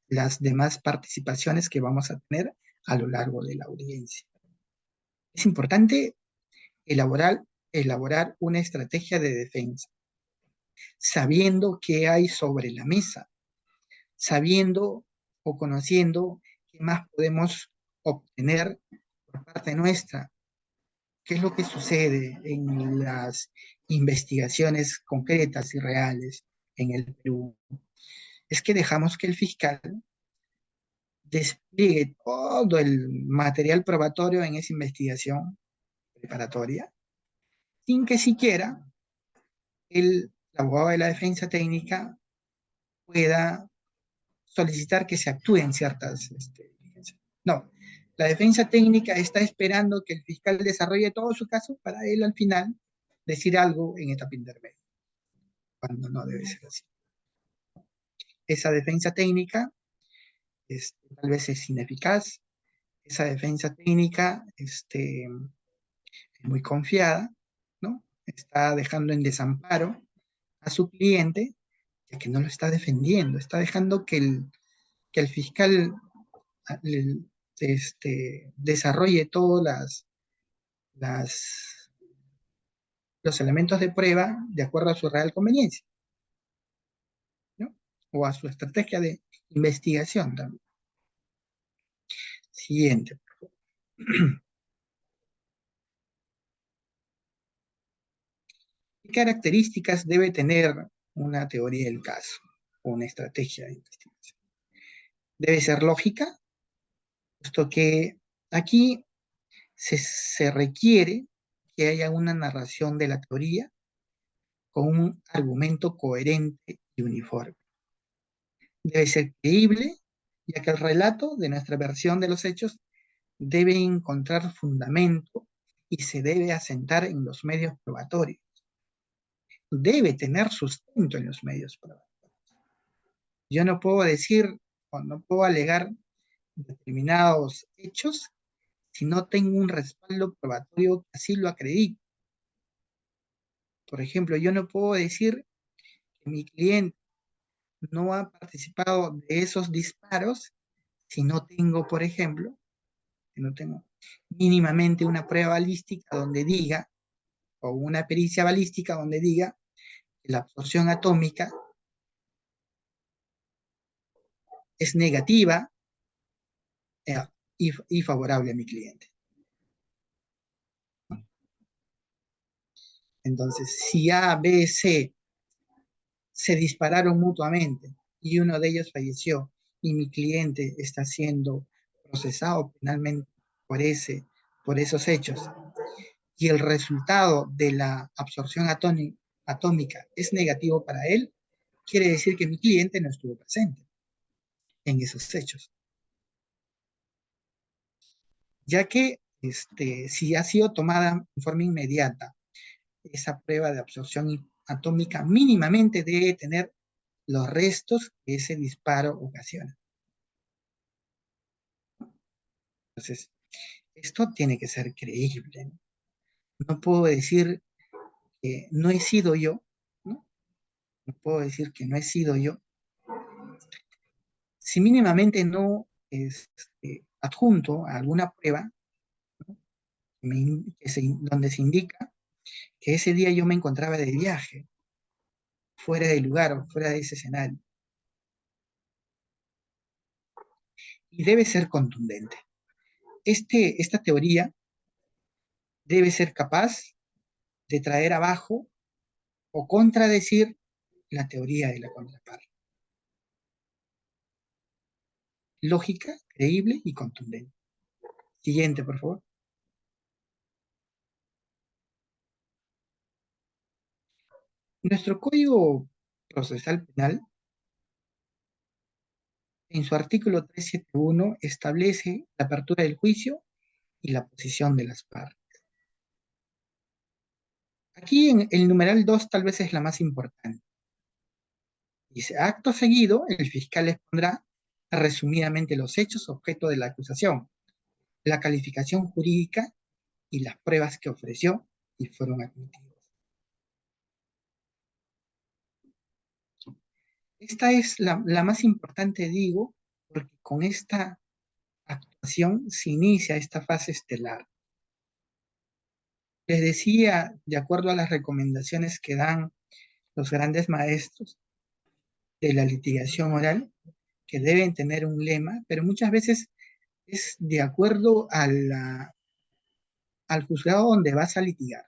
las demás participaciones que vamos a tener a lo largo de la audiencia. Es importante elaborar una estrategia de defensa, sabiendo qué hay sobre la mesa, sabiendo o conociendo qué más podemos obtener por parte nuestra, qué es lo que sucede en las investigaciones concretas y reales en el Perú. Es que dejamos que el fiscal despliegue todo el material probatorio en esa investigación preparatoria, sin que siquiera el abogado de la defensa técnica pueda solicitar que se actúen ciertas diligencias. No, la defensa técnica está esperando que el fiscal desarrolle todo su caso para él al final decir algo en etapa intermedia, cuando no debe ser así. Esa defensa técnica tal vez es ineficaz, esa defensa técnica es muy confiada, ¿no? Está dejando en desamparo a su cliente, ya que no lo está defendiendo, está dejando que el fiscal desarrolle todos los elementos de prueba de acuerdo a su real conveniencia, ¿no? O a su estrategia de investigación también. Siguiente. ¿Qué características debe tener una teoría del caso o una estrategia de investigación? Debe ser lógica, puesto que aquí se requiere que haya una narración de la teoría con un argumento coherente y uniforme. Debe ser creíble, ya que el relato de nuestra versión de los hechos debe encontrar fundamento y se debe asentar en los medios probatorios. Debe tener sustento en los medios probatorios. Yo no puedo decir o no puedo alegar determinados hechos si no tengo un respaldo probatorio que así lo acredite. Por ejemplo, yo no puedo decir que mi cliente no ha participado de esos disparos si no tengo, por ejemplo, si no tengo mínimamente una prueba balística donde diga, o una pericia balística donde diga que la absorción atómica es negativa y favorable a mi cliente. Entonces, si A, B, C se dispararon mutuamente y uno de ellos falleció y mi cliente está siendo procesado penalmente por, por esos hechos, y el resultado de la absorción atómica es negativo para él, quiere decir que mi cliente no estuvo presente en esos hechos. Ya que si ha sido tomada en forma inmediata, esa prueba de absorción atómica mínimamente debe tener los restos que ese disparo ocasiona. Entonces, esto tiene que ser creíble. No puedo decir que no he sido yo, ¿no? No puedo decir que no he sido yo, si mínimamente no adjunto a alguna prueba, ¿no? Donde se indica que ese día yo me encontraba de viaje, fuera del lugar o fuera de ese escenario. Y debe ser contundente. Esta teoría debe ser capaz de traer abajo o contradecir la teoría de la contraparte. Lógica, creíble y contundente. Siguiente, por favor. Nuestro Código Procesal Penal, en su artículo 371, establece la apertura del juicio y la posición de las partes. Aquí en el numeral 2 tal vez es la más importante. Dice, acto seguido, el fiscal expondrá resumidamente los hechos objeto de la acusación, la calificación jurídica y las pruebas que ofreció y fueron admitidas. Esta es la más importante, digo, porque con esta actuación se inicia esta fase estelar. Les decía, de acuerdo a las recomendaciones que dan los grandes maestros de la litigación oral, que deben tener un lema, pero muchas veces es de acuerdo al juzgado donde vas a litigar.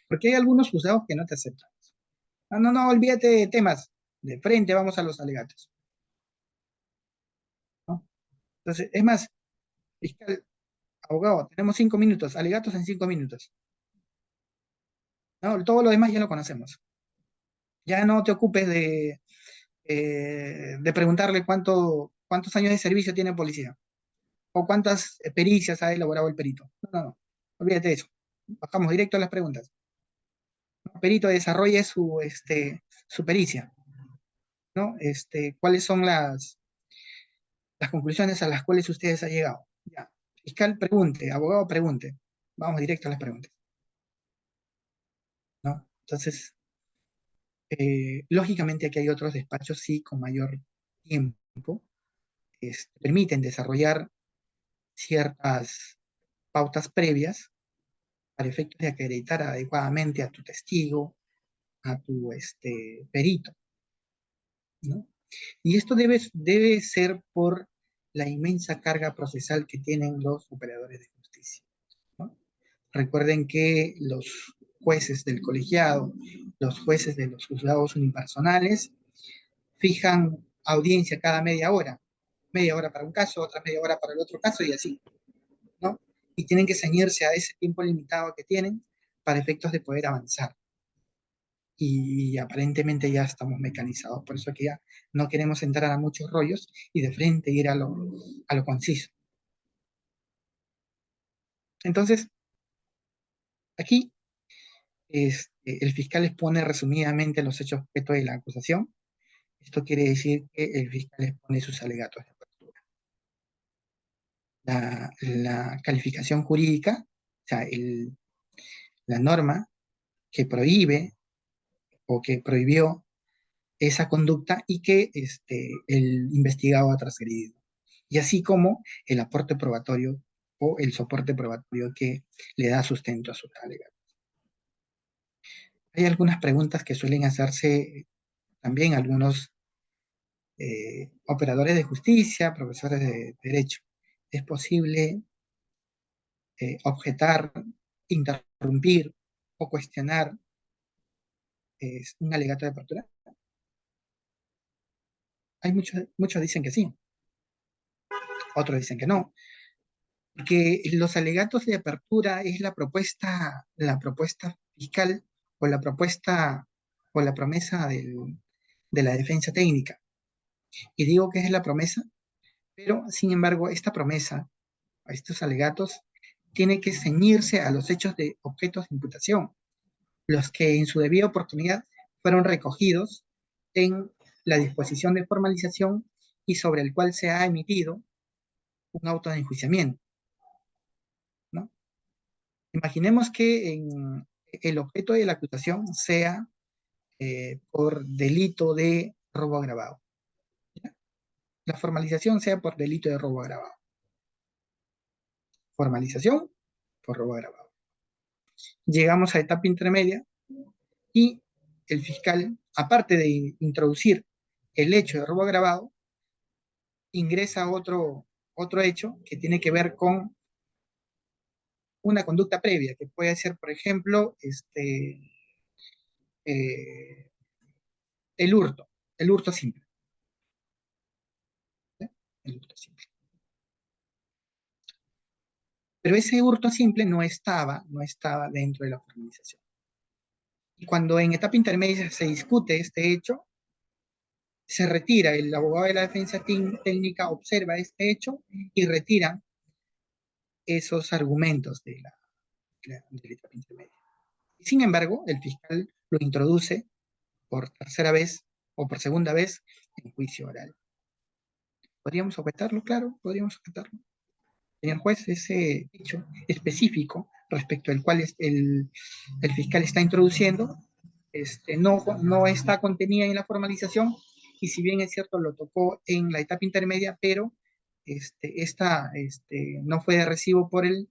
Porque hay algunos juzgados que no te aceptan. No, no, no, olvídate de temas. De frente vamos a los alegatos. ¿No? Entonces, es más, fiscal, abogado, tenemos 5 minutos, alegatos en 5 minutos. ¿No? Todo lo demás ya lo conocemos. Ya no te ocupes de preguntarle cuántos años de servicio tiene policía o cuántas pericias ha elaborado el perito. No, no, no. Olvídate de eso. Bajamos directo a las preguntas. El perito desarrolle su pericia, ¿no? ¿Cuáles son las conclusiones a las cuales ustedes han llegado? Ya. Fiscal pregunte, abogado pregunte. Vamos directo a las preguntas, ¿no? Entonces, lógicamente aquí hay otros despachos, sí, con mayor tiempo, permiten desarrollar ciertas pautas previas para efectos de acreditar adecuadamente a tu testigo, a tu perito, ¿no? Y esto debe ser por la inmensa carga procesal que tienen los operadores de justicia, ¿no? Recuerden que los jueces del colegiado, los jueces de los juzgados unipersonales, fijan audiencia cada media hora para un caso, otra media hora para el otro caso y así, ¿no? Y tienen que ceñirse a ese tiempo limitado que tienen para efectos de poder avanzar. Y aparentemente ya estamos mecanizados, por eso que ya no queremos entrar a muchos rollos y de frente ir a lo conciso. Entonces, aquí el fiscal expone resumidamente los hechos objeto de la acusación. Esto quiere decir que el fiscal expone sus alegatos de apertura. La calificación jurídica, o sea, la norma que prohíbe o que prohibió esa conducta y que el investigado ha transgredido. Y así como el aporte probatorio o el soporte probatorio que le da sustento a sus alegatos. Hay algunas preguntas que suelen hacerse también algunos operadores de justicia, profesores de derecho. Es posible objetar, interrumpir o cuestionar un alegato de apertura. Hay muchos dicen que sí, otros dicen que no, porque los alegatos de apertura es la propuesta fiscal o la propuesta o la promesa de la defensa técnica. Y digo que es la promesa, pero sin embargo esta promesa, estos alegatos, tiene que ceñirse a los hechos de objetos de imputación, los que en su debida oportunidad fueron recogidos en la disposición de formalización y sobre el cual se ha emitido un auto de enjuiciamiento, ¿no? Imaginemos que el objeto de la acusación sea por delito de robo agravado, ¿ya? La formalización sea por delito de robo agravado. Formalización por robo agravado. Llegamos a etapa intermedia y el fiscal, aparte de introducir el hecho de robo agravado, ingresa otro hecho que tiene que ver con una conducta previa, que puede ser, por ejemplo, eh, el hurto simple. ¿Sí? El hurto simple. Pero ese hurto simple no estaba dentro de la formalización. Y cuando en etapa intermedia se discute este hecho, se retira, el abogado de la defensa técnica observa este hecho y retira esos argumentos de la etapa intermedia. Sin embargo, el fiscal lo introduce por tercera vez o por segunda vez en juicio oral. ¿Podríamos objetarlo? Claro, podríamos objetarlo. Señor juez, ese hecho específico respecto al cual el fiscal está introduciendo no está contenida en la formalización y si bien es cierto lo tocó en la etapa intermedia, pero esta no fue de recibo por el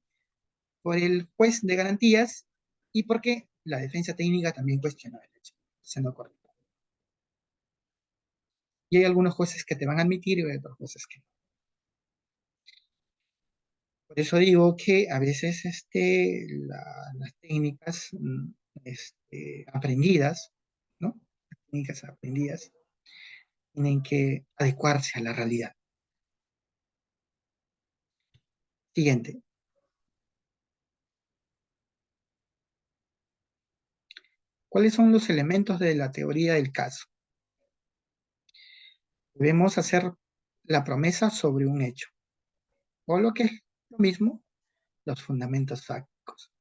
juez de garantías y porque la defensa técnica también cuestionó el hecho. Se no correcto. Y hay algunos jueces que te van a admitir y hay otros jueces que no. Por eso digo que a veces las técnicas aprendidas, ¿no? Las técnicas aprendidas tienen que adecuarse a la realidad. Siguiente. ¿Cuáles son los elementos de la teoría del caso? Debemos hacer la promesa sobre un hecho, o lo que es lo mismo, los fundamentos fácticos.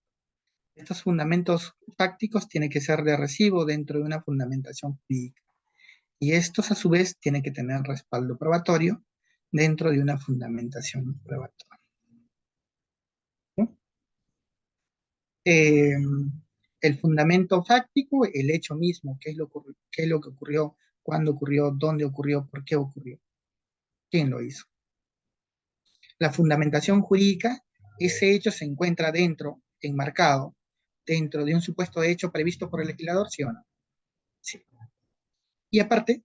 Estos fundamentos fácticos tienen que ser de recibo dentro de una fundamentación jurídica. Y estos a su vez tienen que tener respaldo probatorio dentro de una fundamentación probatoria, ¿no? El fundamento fáctico, el hecho mismo, qué es lo que ocurrió, cuándo ocurrió, dónde ocurrió, por qué ocurrió, quién lo hizo. La fundamentación jurídica, ese hecho se encuentra enmarcado, dentro de un supuesto de hecho previsto por el legislador, ¿sí o no? Sí. Y aparte,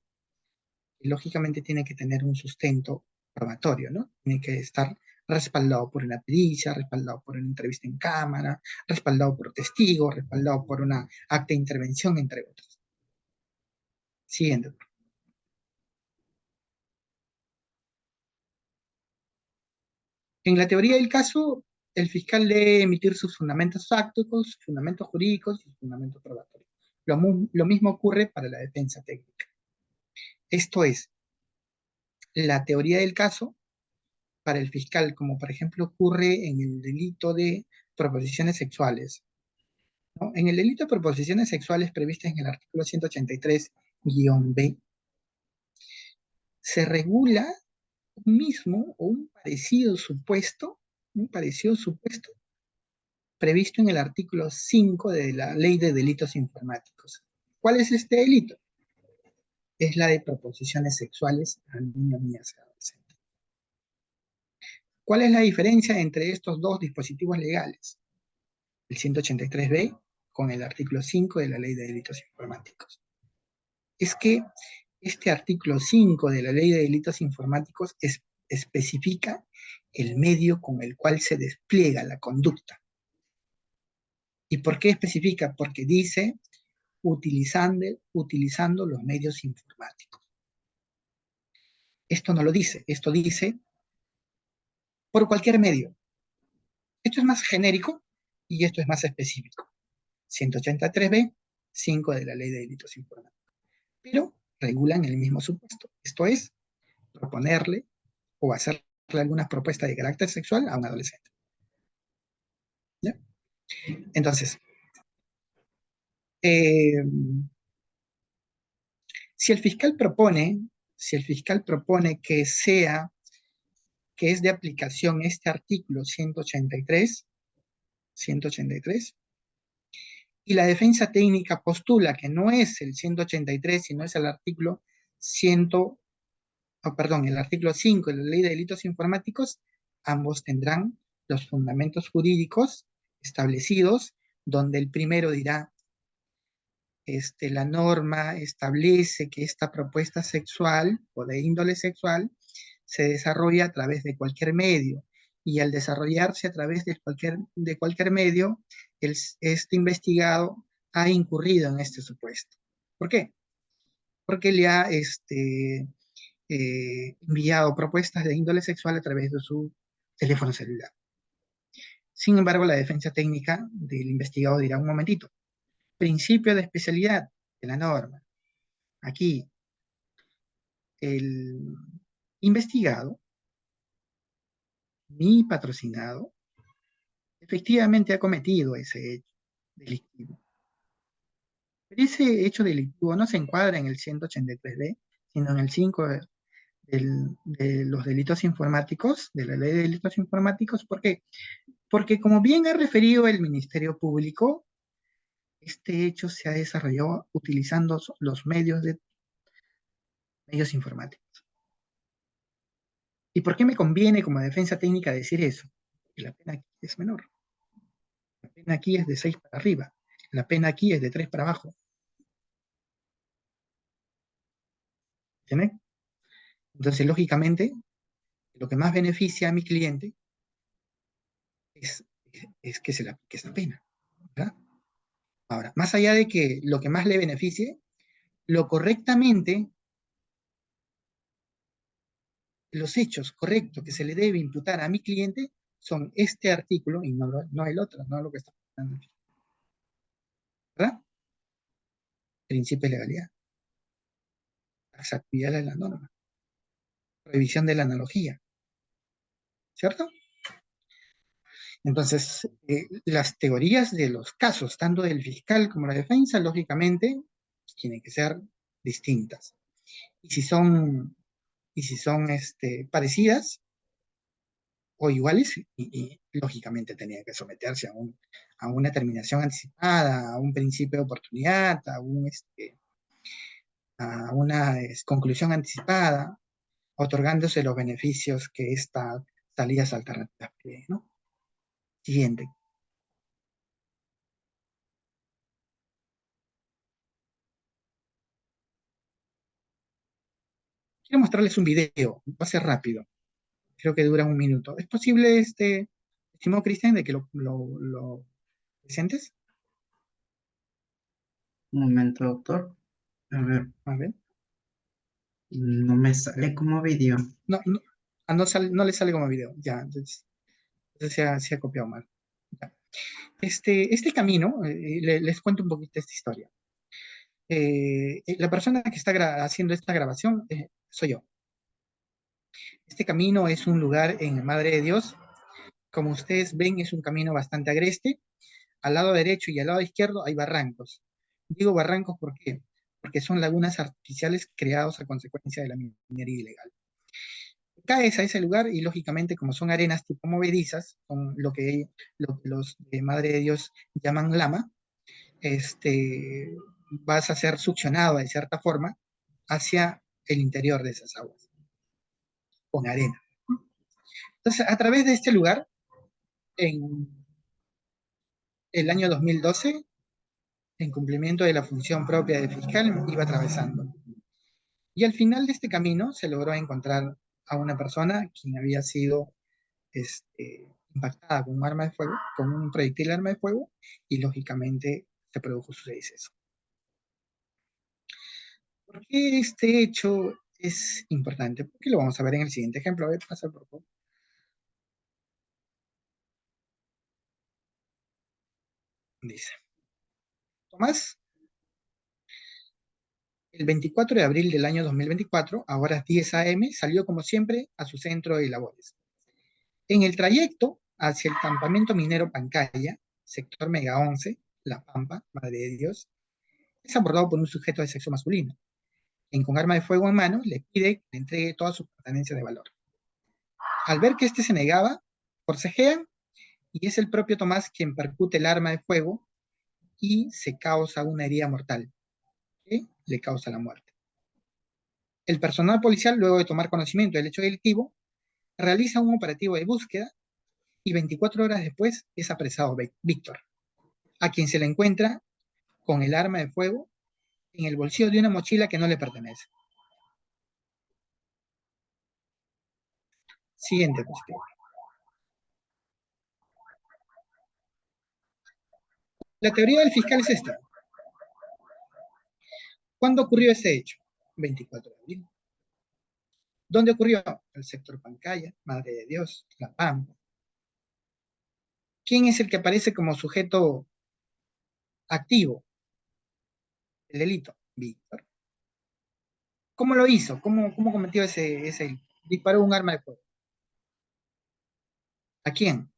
lógicamente tiene que tener un sustento probatorio, ¿no? Tiene que estar respaldado por una pericia, respaldado por una entrevista en cámara, respaldado por testigos, respaldado por una acta de intervención, entre otros. Siguiente. En la teoría del caso, el fiscal debe emitir sus fundamentos fácticos, sus fundamentos jurídicos y sus fundamentos probatorios. Lo mismo ocurre para la defensa técnica. Esto es, la teoría del caso para el fiscal, como por ejemplo ocurre en el delito de proposiciones sexuales, ¿no? En el delito de proposiciones sexuales previsto en el artículo 183-B, se regula un mismo o un parecido supuesto previsto en el artículo 5 de la Ley de Delitos Informáticos. ¿Cuál es este delito? Es la de proposiciones sexuales a niños, niñas y adolescentes. ¿Cuál es la diferencia entre estos dos dispositivos legales? El 183-B con el artículo 5 de la Ley de Delitos Informáticos. Es que Este artículo 5 de la Ley de Delitos Informáticos especifica el medio con el cual se despliega la conducta. ¿Y por qué especifica? Porque dice utilizando los medios informáticos. Esto no lo dice, esto dice por cualquier medio. Esto es más genérico y esto es más específico. 183b, 5 de la Ley de Delitos Informáticos. Pero regulan el mismo supuesto. Esto es, proponerle o hacerle alguna propuesta de carácter sexual a un adolescente. ¿Ya? Entonces, eh, si el fiscal propone que es de aplicación este artículo 183, y la defensa técnica postula que no es el 183, sino es el artículo 100, el artículo 5 de la Ley de Delitos Informáticos, ambos tendrán los fundamentos jurídicos establecidos, donde el primero dirá, la norma establece que esta propuesta sexual o de índole sexual se desarrolla a través de cualquier medio, y al desarrollarse a través de cualquier medio, este investigado ha incurrido en este supuesto. ¿Por qué? Porque le ha enviado propuestas de índole sexual a través de su teléfono celular. Sin embargo, la defensa técnica del investigado dirá, un momentito, principio de especialidad de la norma. Aquí, el investigado, mi patrocinado, efectivamente ha cometido ese hecho delictivo. Pero ese hecho delictivo no se encuadra en el 183b, sino en el 5 de los delitos informáticos, de la Ley de Delitos Informáticos. ¿Por qué? Porque como bien ha referido el Ministerio Público, este hecho se ha desarrollado utilizando los medios informáticos. ¿Y por qué me conviene como defensa técnica decir eso? Porque la pena aquí es menor. La pena aquí es de 6 para arriba. La pena aquí es de 3 para abajo. ¿Entiendes? Entonces, lógicamente, lo que más beneficia a mi cliente es que se le aplique esa pena, ¿verdad? Ahora, más allá de que lo que más le beneficie, lo correctamente, los hechos correctos que se le debe imputar a mi cliente son este artículo y no el otro, no lo que está pasando aquí. ¿Verdad? Principio de legalidad, exactividad de la norma, revisión de la analogía, ¿cierto? Entonces, las teorías de los casos, tanto del fiscal como la defensa, lógicamente, tienen que ser distintas. Y si son, parecidas o iguales, lógicamente tenían que someterse a una terminación anticipada, a un principio de oportunidad, a una conclusión anticipada, otorgándose los beneficios que estas salidas alternativas piden, ¿no? Siguiente. Quiero mostrarles un video, va a ser rápido, creo que dura un minuto. ¿Es posible, estimado Cristian, de que lo presentes? Un momento, doctor. A ver, A ver. no me sale como video. No, no, no le sale como video, ya, entonces se ha copiado mal. Ya. Este camino, les cuento un poquito esta historia. La persona que está haciendo esta grabación soy yo. Este camino es un lugar en Madre de Dios. Como ustedes ven, es un camino bastante agreste. Al lado derecho y al lado izquierdo hay barrancos. Digo barrancos, ¿por qué? Porque son lagunas artificiales creados a consecuencia de la minería ilegal. Caes a ese lugar y lógicamente, como son arenas tipo movedizas, son lo que los de Madre de Dios llaman lama, vas a ser succionado de cierta forma hacia el interior de esas aguas, con arena. Entonces, a través de este lugar, en el año 2012, en cumplimiento de la función propia de fiscal, iba atravesando. Y al final de este camino se logró encontrar a una persona quien había sido impactada con un arma de fuego, con un proyectil de arma de fuego, y lógicamente se produjo su deceso. ¿Por qué este hecho es importante? Porque lo vamos a ver en el siguiente ejemplo. A ver, pasa por favor. Dice, Tomás, el 24 de abril del año 2024, a horas 10 a.m., salió como siempre a su centro de labores. En el trayecto hacia el campamento minero Pancaya, sector Mega 11, La Pampa, Madre de Dios, es abordado por un sujeto de sexo masculino, quien con arma de fuego en mano le pide que le entregue todas sus pertenencias de valor. Al ver que éste se negaba, forcejean y es el propio Tomás quien percute el arma de fuego y se causa una herida mortal que le causa la muerte. El personal policial, luego de tomar conocimiento del hecho delictivo, realiza un operativo de búsqueda y 24 horas después es apresado Víctor, a quien se le encuentra con el arma de fuego en el bolsillo de una mochila que no le pertenece. Siguiente cuestión. La teoría del fiscal es esta. ¿Cuándo ocurrió ese hecho? 24 de abril. ¿Dónde ocurrió? El sector Pancaya, Madre de Dios, La Pampa. ¿Quién es el que aparece como sujeto activo del delito? Víctor. ¿Cómo lo hizo? ¿Cómo cometió ese disparó un arma de fuego? ¿A quién?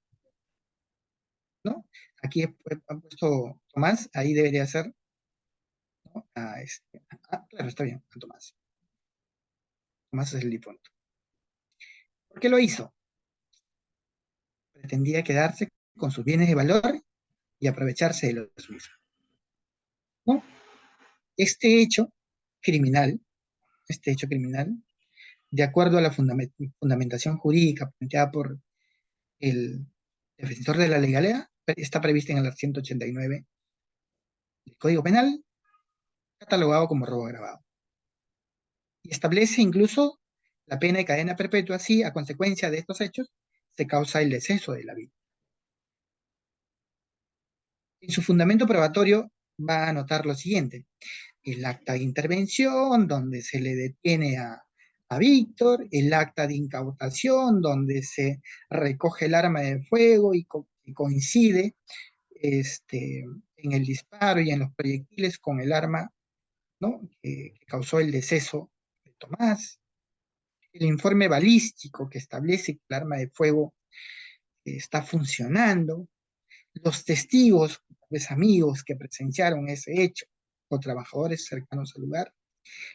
¿No? Aquí ha puesto Tomás, ahí debería ser, ¿no? Claro, está bien, a Tomás. Tomás es el difunto. ¿Por qué lo hizo? Pretendía quedarse con sus bienes de valor y aprovecharse de los mismos, ¿no? Este hecho criminal, este hecho criminal, de acuerdo a la fundamentación jurídica planteada por el defensor de la legalidad, está prevista en el artículo 189 del Código Penal, catalogado como robo agravado. Y establece incluso la pena de cadena perpetua si, a consecuencia de estos hechos, se causa el deceso de la víctima. En su fundamento probatorio va a anotar lo siguiente: el acta de intervención, donde se le detiene a Víctor, el acta de incautación, donde se recoge el arma de fuego y coincide en el disparo y en los proyectiles con el arma, ¿no? que causó el deceso de Tomás, el informe balístico que establece que el arma de fuego está funcionando, los testigos, pues amigos que presenciaron ese hecho o trabajadores cercanos al lugar,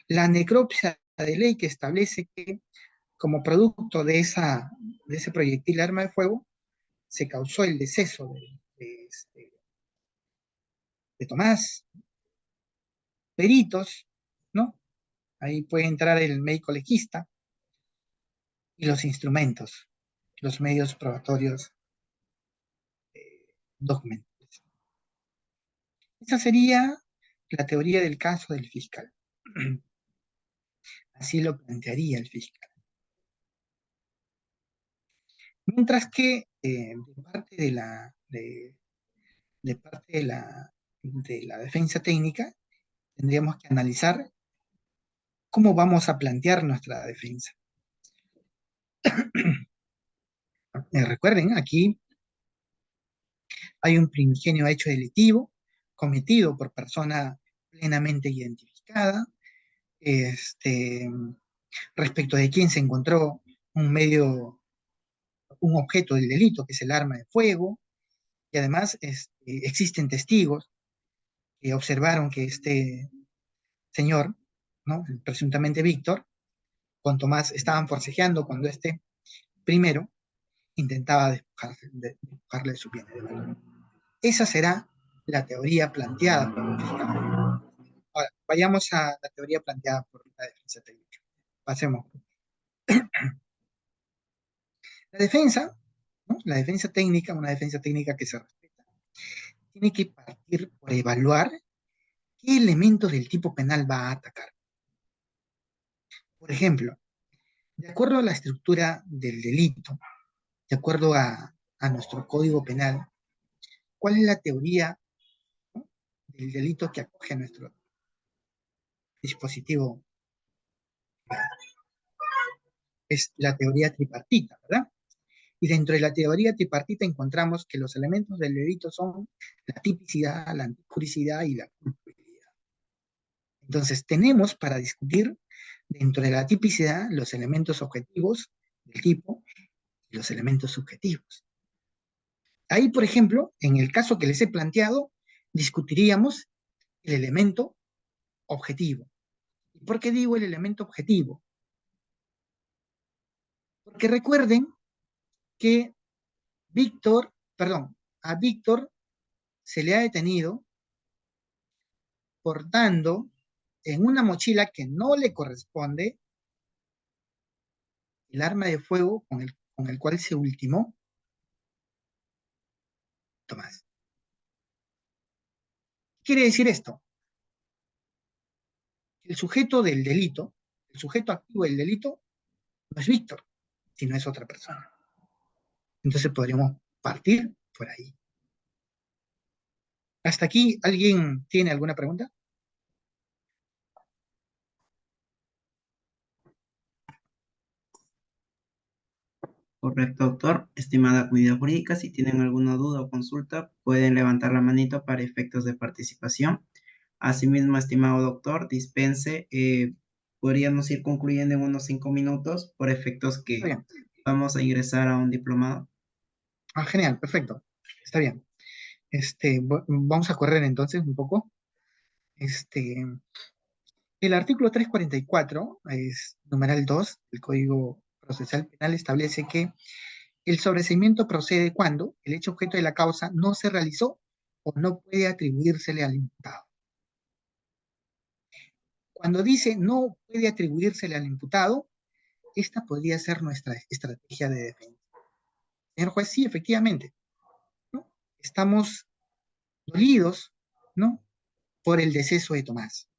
la necropsia de ley que establece que como producto de ese proyectil arma de fuego se causó el deceso de Tomás, peritos, ¿no? Ahí puede entrar el médico legista y los instrumentos, los medios probatorios documentales. Esa sería la teoría del caso del fiscal. Así lo plantearía el fiscal. Mientras que de parte de la defensa técnica, tendríamos que analizar cómo vamos a plantear nuestra defensa. Recuerden, aquí hay un primigenio hecho delictivo cometido por persona plenamente identificada, respecto de quién se encontró un objeto del delito, que es el arma de fuego, y además existen testigos que observaron que este señor, ¿no? Presuntamente Víctor, con Tomás estaban forcejeando cuando este primero intentaba despojarle de su bien de valor. Esa será la teoría planteada por el fiscal. Ahora, vayamos a la teoría planteada por la defensa técnica. Pasemos. La defensa, ¿no? La defensa técnica, una defensa técnica que se respeta, tiene que partir por evaluar qué elementos del tipo penal va a atacar. Por ejemplo, de acuerdo a la estructura del delito, de acuerdo a nuestro Código Penal, ¿cuál es la teoría, ¿no?, del delito que acoge a nuestro dispositivo? Es la teoría tripartita, ¿verdad? Y dentro de la teoría tripartita encontramos que los elementos del delito son la tipicidad, la antijuricidad y la culpabilidad. Entonces, tenemos para discutir dentro de la tipicidad los elementos objetivos del tipo y los elementos subjetivos. Ahí, por ejemplo, en el caso que les he planteado, discutiríamos el elemento objetivo. ¿Y por qué digo el elemento objetivo? Porque recuerden que a Víctor se le ha detenido portando en una mochila que no le corresponde el arma de fuego con el cual se ultimó Tomás. ¿Qué quiere decir esto? El sujeto del delito, el sujeto activo del delito, no es Víctor, sino es otra persona. Entonces podríamos partir por ahí. ¿Hasta aquí alguien tiene alguna pregunta? Correcto, doctor. Estimada comunidad jurídica, si tienen alguna duda o consulta, pueden levantar la manito para efectos de participación. Asimismo, estimado doctor, dispense, podríamos ir concluyendo en unos 5 minutos por efectos Está que bien. vamos a ingresar a un diplomado. Ah, genial, perfecto. Está bien. Vamos a correr entonces un poco. Este, el artículo 344, es numeral 2 del Código Procesal Penal, establece que el sobreseimiento procede cuando el hecho objeto de la causa no se realizó o no puede atribuírsele al imputado. Cuando dice no puede atribuírsele al imputado, esta podría ser nuestra estrategia de defensa. Señor juez, sí, efectivamente, ¿no? Estamos dolidos, ¿no?, por el deceso de Tomás.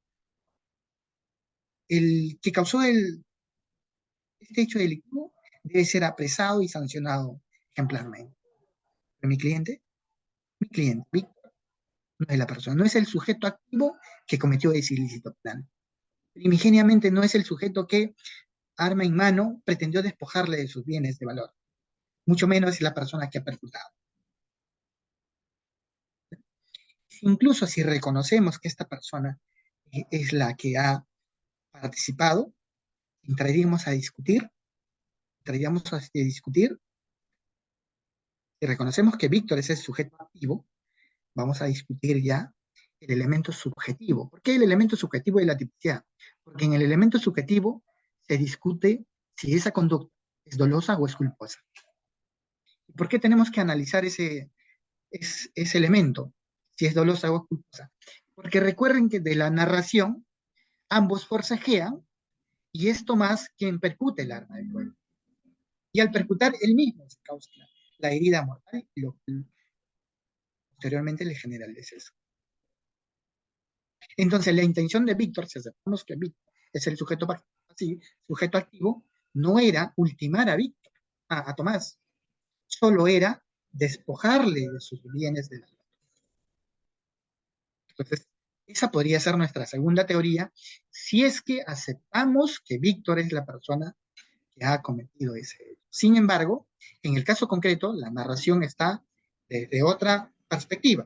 El que causó este hecho delictivo debe ser apresado y sancionado ejemplarmente. Pero mi cliente, Víctor, no es la persona, no es el sujeto activo que cometió ese ilícito penal. Primigeniamente no es el sujeto que, arma en mano, pretendió despojarle de sus bienes de valor. Mucho menos es la persona que ha perjudicado. Incluso si reconocemos que esta persona es la que ha participado, entraríamos a discutir, si reconocemos que Víctor es el sujeto activo, vamos a discutir ya el elemento subjetivo. ¿Por qué el elemento subjetivo de la tipicidad? Porque en el elemento subjetivo se discute si esa conducta es dolosa o es culposa. ¿Por qué tenemos que analizar ese elemento, si es dolosa o es culposa? Porque recuerden que de la narración ambos forcejean y es Tomás quien percute el arma de fuego. Y al percutar él mismo se causa la herida mortal y lo que posteriormente le genera el deceso. Entonces, la intención de Víctor, si aceptamos que Víctor es el sujeto activo, no era ultimar a Víctor, a Tomás, solo era despojarle de sus bienes de la vida. Entonces, esa podría ser nuestra segunda teoría, si es que aceptamos que Víctor es la persona que ha cometido ese hecho. Sin embargo, en el caso concreto, la narración está desde otra perspectiva,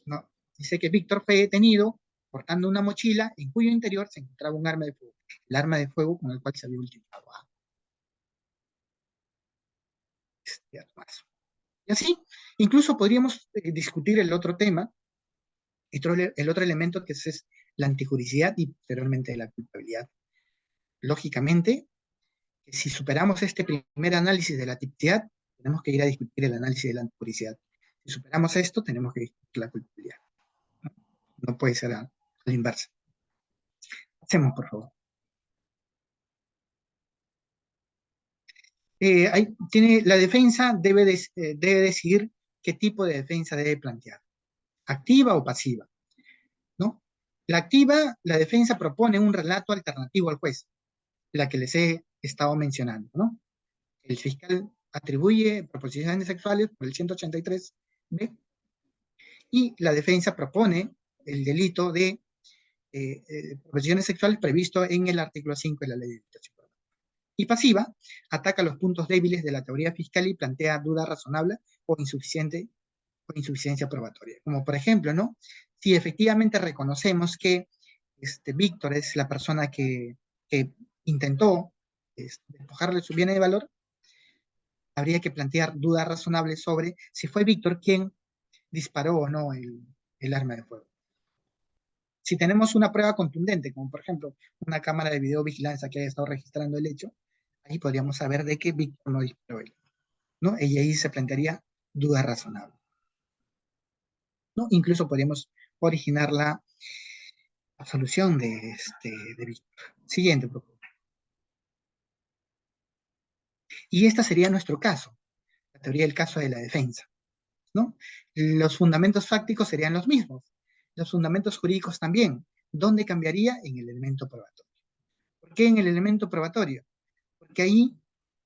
¿no? Dice que Víctor fue detenido portando una mochila en cuyo interior se encontraba un arma de fuego, el arma de fuego con el cual se había ultimado a este armazo. Y así, incluso podríamos discutir el otro tema, el otro elemento que es la antijuricidad y posteriormente la culpabilidad. Lógicamente, si superamos este primer análisis de la tipicidad, tenemos que ir a discutir el análisis de la antijuricidad. Si superamos esto, tenemos que discutir la culpabilidad. No puede ser a la inversa. Hacemos, por favor. La defensa debe decidir qué tipo de defensa debe plantear, activa o pasiva, ¿no? La activa, la defensa propone un relato alternativo al juez. la que les he estado mencionando, ¿no? El fiscal atribuye proposiciones sexuales por el 183B y la defensa propone el delito de proposiciones sexuales previsto en el artículo 5 de la ley de delitos. Y pasiva ataca los puntos débiles de la teoría fiscal y plantea duda razonable o insuficiencia probatoria. Como por ejemplo, ¿no? Si efectivamente reconocemos que Víctor es la persona que intentó despojarle su bien de valor, habría que plantear dudas razonables sobre si fue Víctor quien disparó o no el arma de fuego. Si tenemos una prueba contundente, como por ejemplo una cámara de videovigilancia que haya estado registrando el hecho, ahí podríamos saber de que Víctor no disparó él, ¿no? Y ahí se plantearía duda razonable, ¿no? Incluso podríamos originar la absolución de Víctor. Siguiente, por favor. Y este sería nuestro caso, la teoría del caso de la defensa, ¿no? Los fundamentos fácticos serían los mismos, los fundamentos jurídicos también. ¿Dónde cambiaría? En el elemento probatorio. ¿Por qué en el elemento probatorio? Porque ahí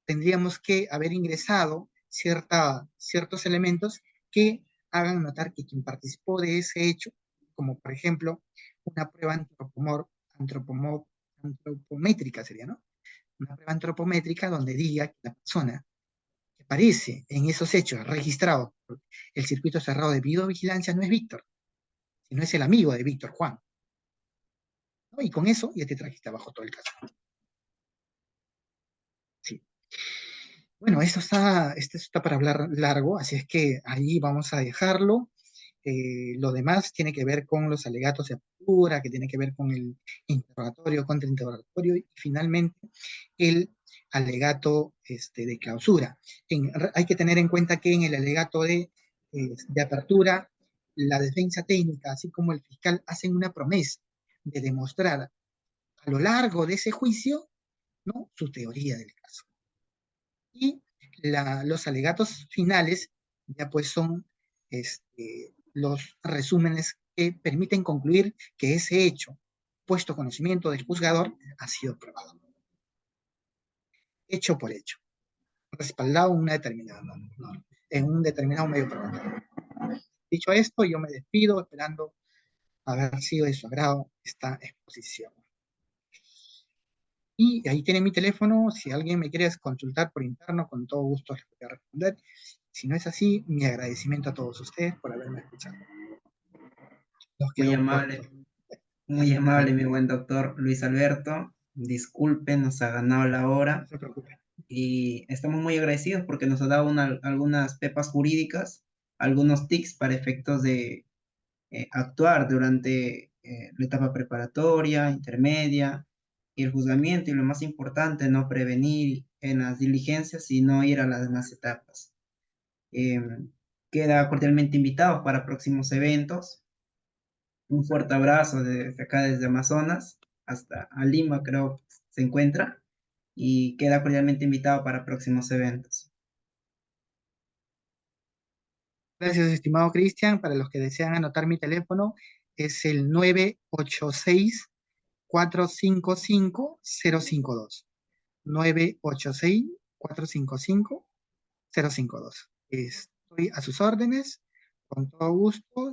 tendríamos que haber ingresado ciertos elementos que hagan notar que quien participó de ese hecho, como por ejemplo una prueba antropométrica sería, ¿no? Una prueba antropométrica donde diga que la persona que aparece en esos hechos registrados por el circuito cerrado de videovigilancia no es Víctor, sino es el amigo de Víctor, Juan, ¿no? Y con eso ya te trajiste abajo todo el caso. Sí. Bueno, esto está para hablar largo, así es que ahí vamos a dejarlo. Lo demás tiene que ver con los alegatos de apertura, que tiene que ver con el interrogatorio, contrainterrogatorio y finalmente el alegato de clausura. Hay que tener en cuenta que en el alegato de apertura, la defensa técnica, así como el fiscal, hacen una promesa de demostrar a lo largo de ese juicio, ¿no?, su teoría del caso. Y los alegatos finales ya pues son los resúmenes que permiten concluir que ese hecho, puesto a conocimiento del juzgador, ha sido probado. Hecho por hecho, respaldado en en un determinado medio probatorio. Dicho esto, yo me despido esperando haber sido de su agrado esta exposición. Y ahí tiene mi teléfono, si alguien me quiere consultar por interno, con todo gusto les voy a responder. Si no es así, mi agradecimiento a todos ustedes por haberme escuchado. Nos Muy quedó corto. amable, muy amable, mi buen doctor Luis Alberto. Disculpe, nos ha ganado la No hora se preocupen. y estamos muy agradecidos porque nos ha dado algunas pepas jurídicas, algunos tics para efectos de actuar durante la etapa preparatoria, intermedia y el juzgamiento, y lo más importante, no prevenir en las diligencias y no ir a las demás etapas. Eh, Queda cordialmente invitado para próximos eventos. Un fuerte abrazo desde acá, desde Amazonas hasta a Lima, creo se encuentra, y queda cordialmente invitado para próximos eventos. Gracias, estimado Cristian. Para los que desean anotar mi teléfono, es el 986-455-052. 986-455-052. Estoy a sus órdenes, con todo gusto,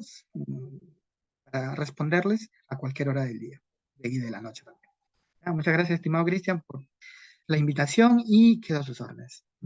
para responderles a cualquier hora del día y de la noche también. Muchas gracias, estimado Cristian, por la invitación y quedo a sus órdenes.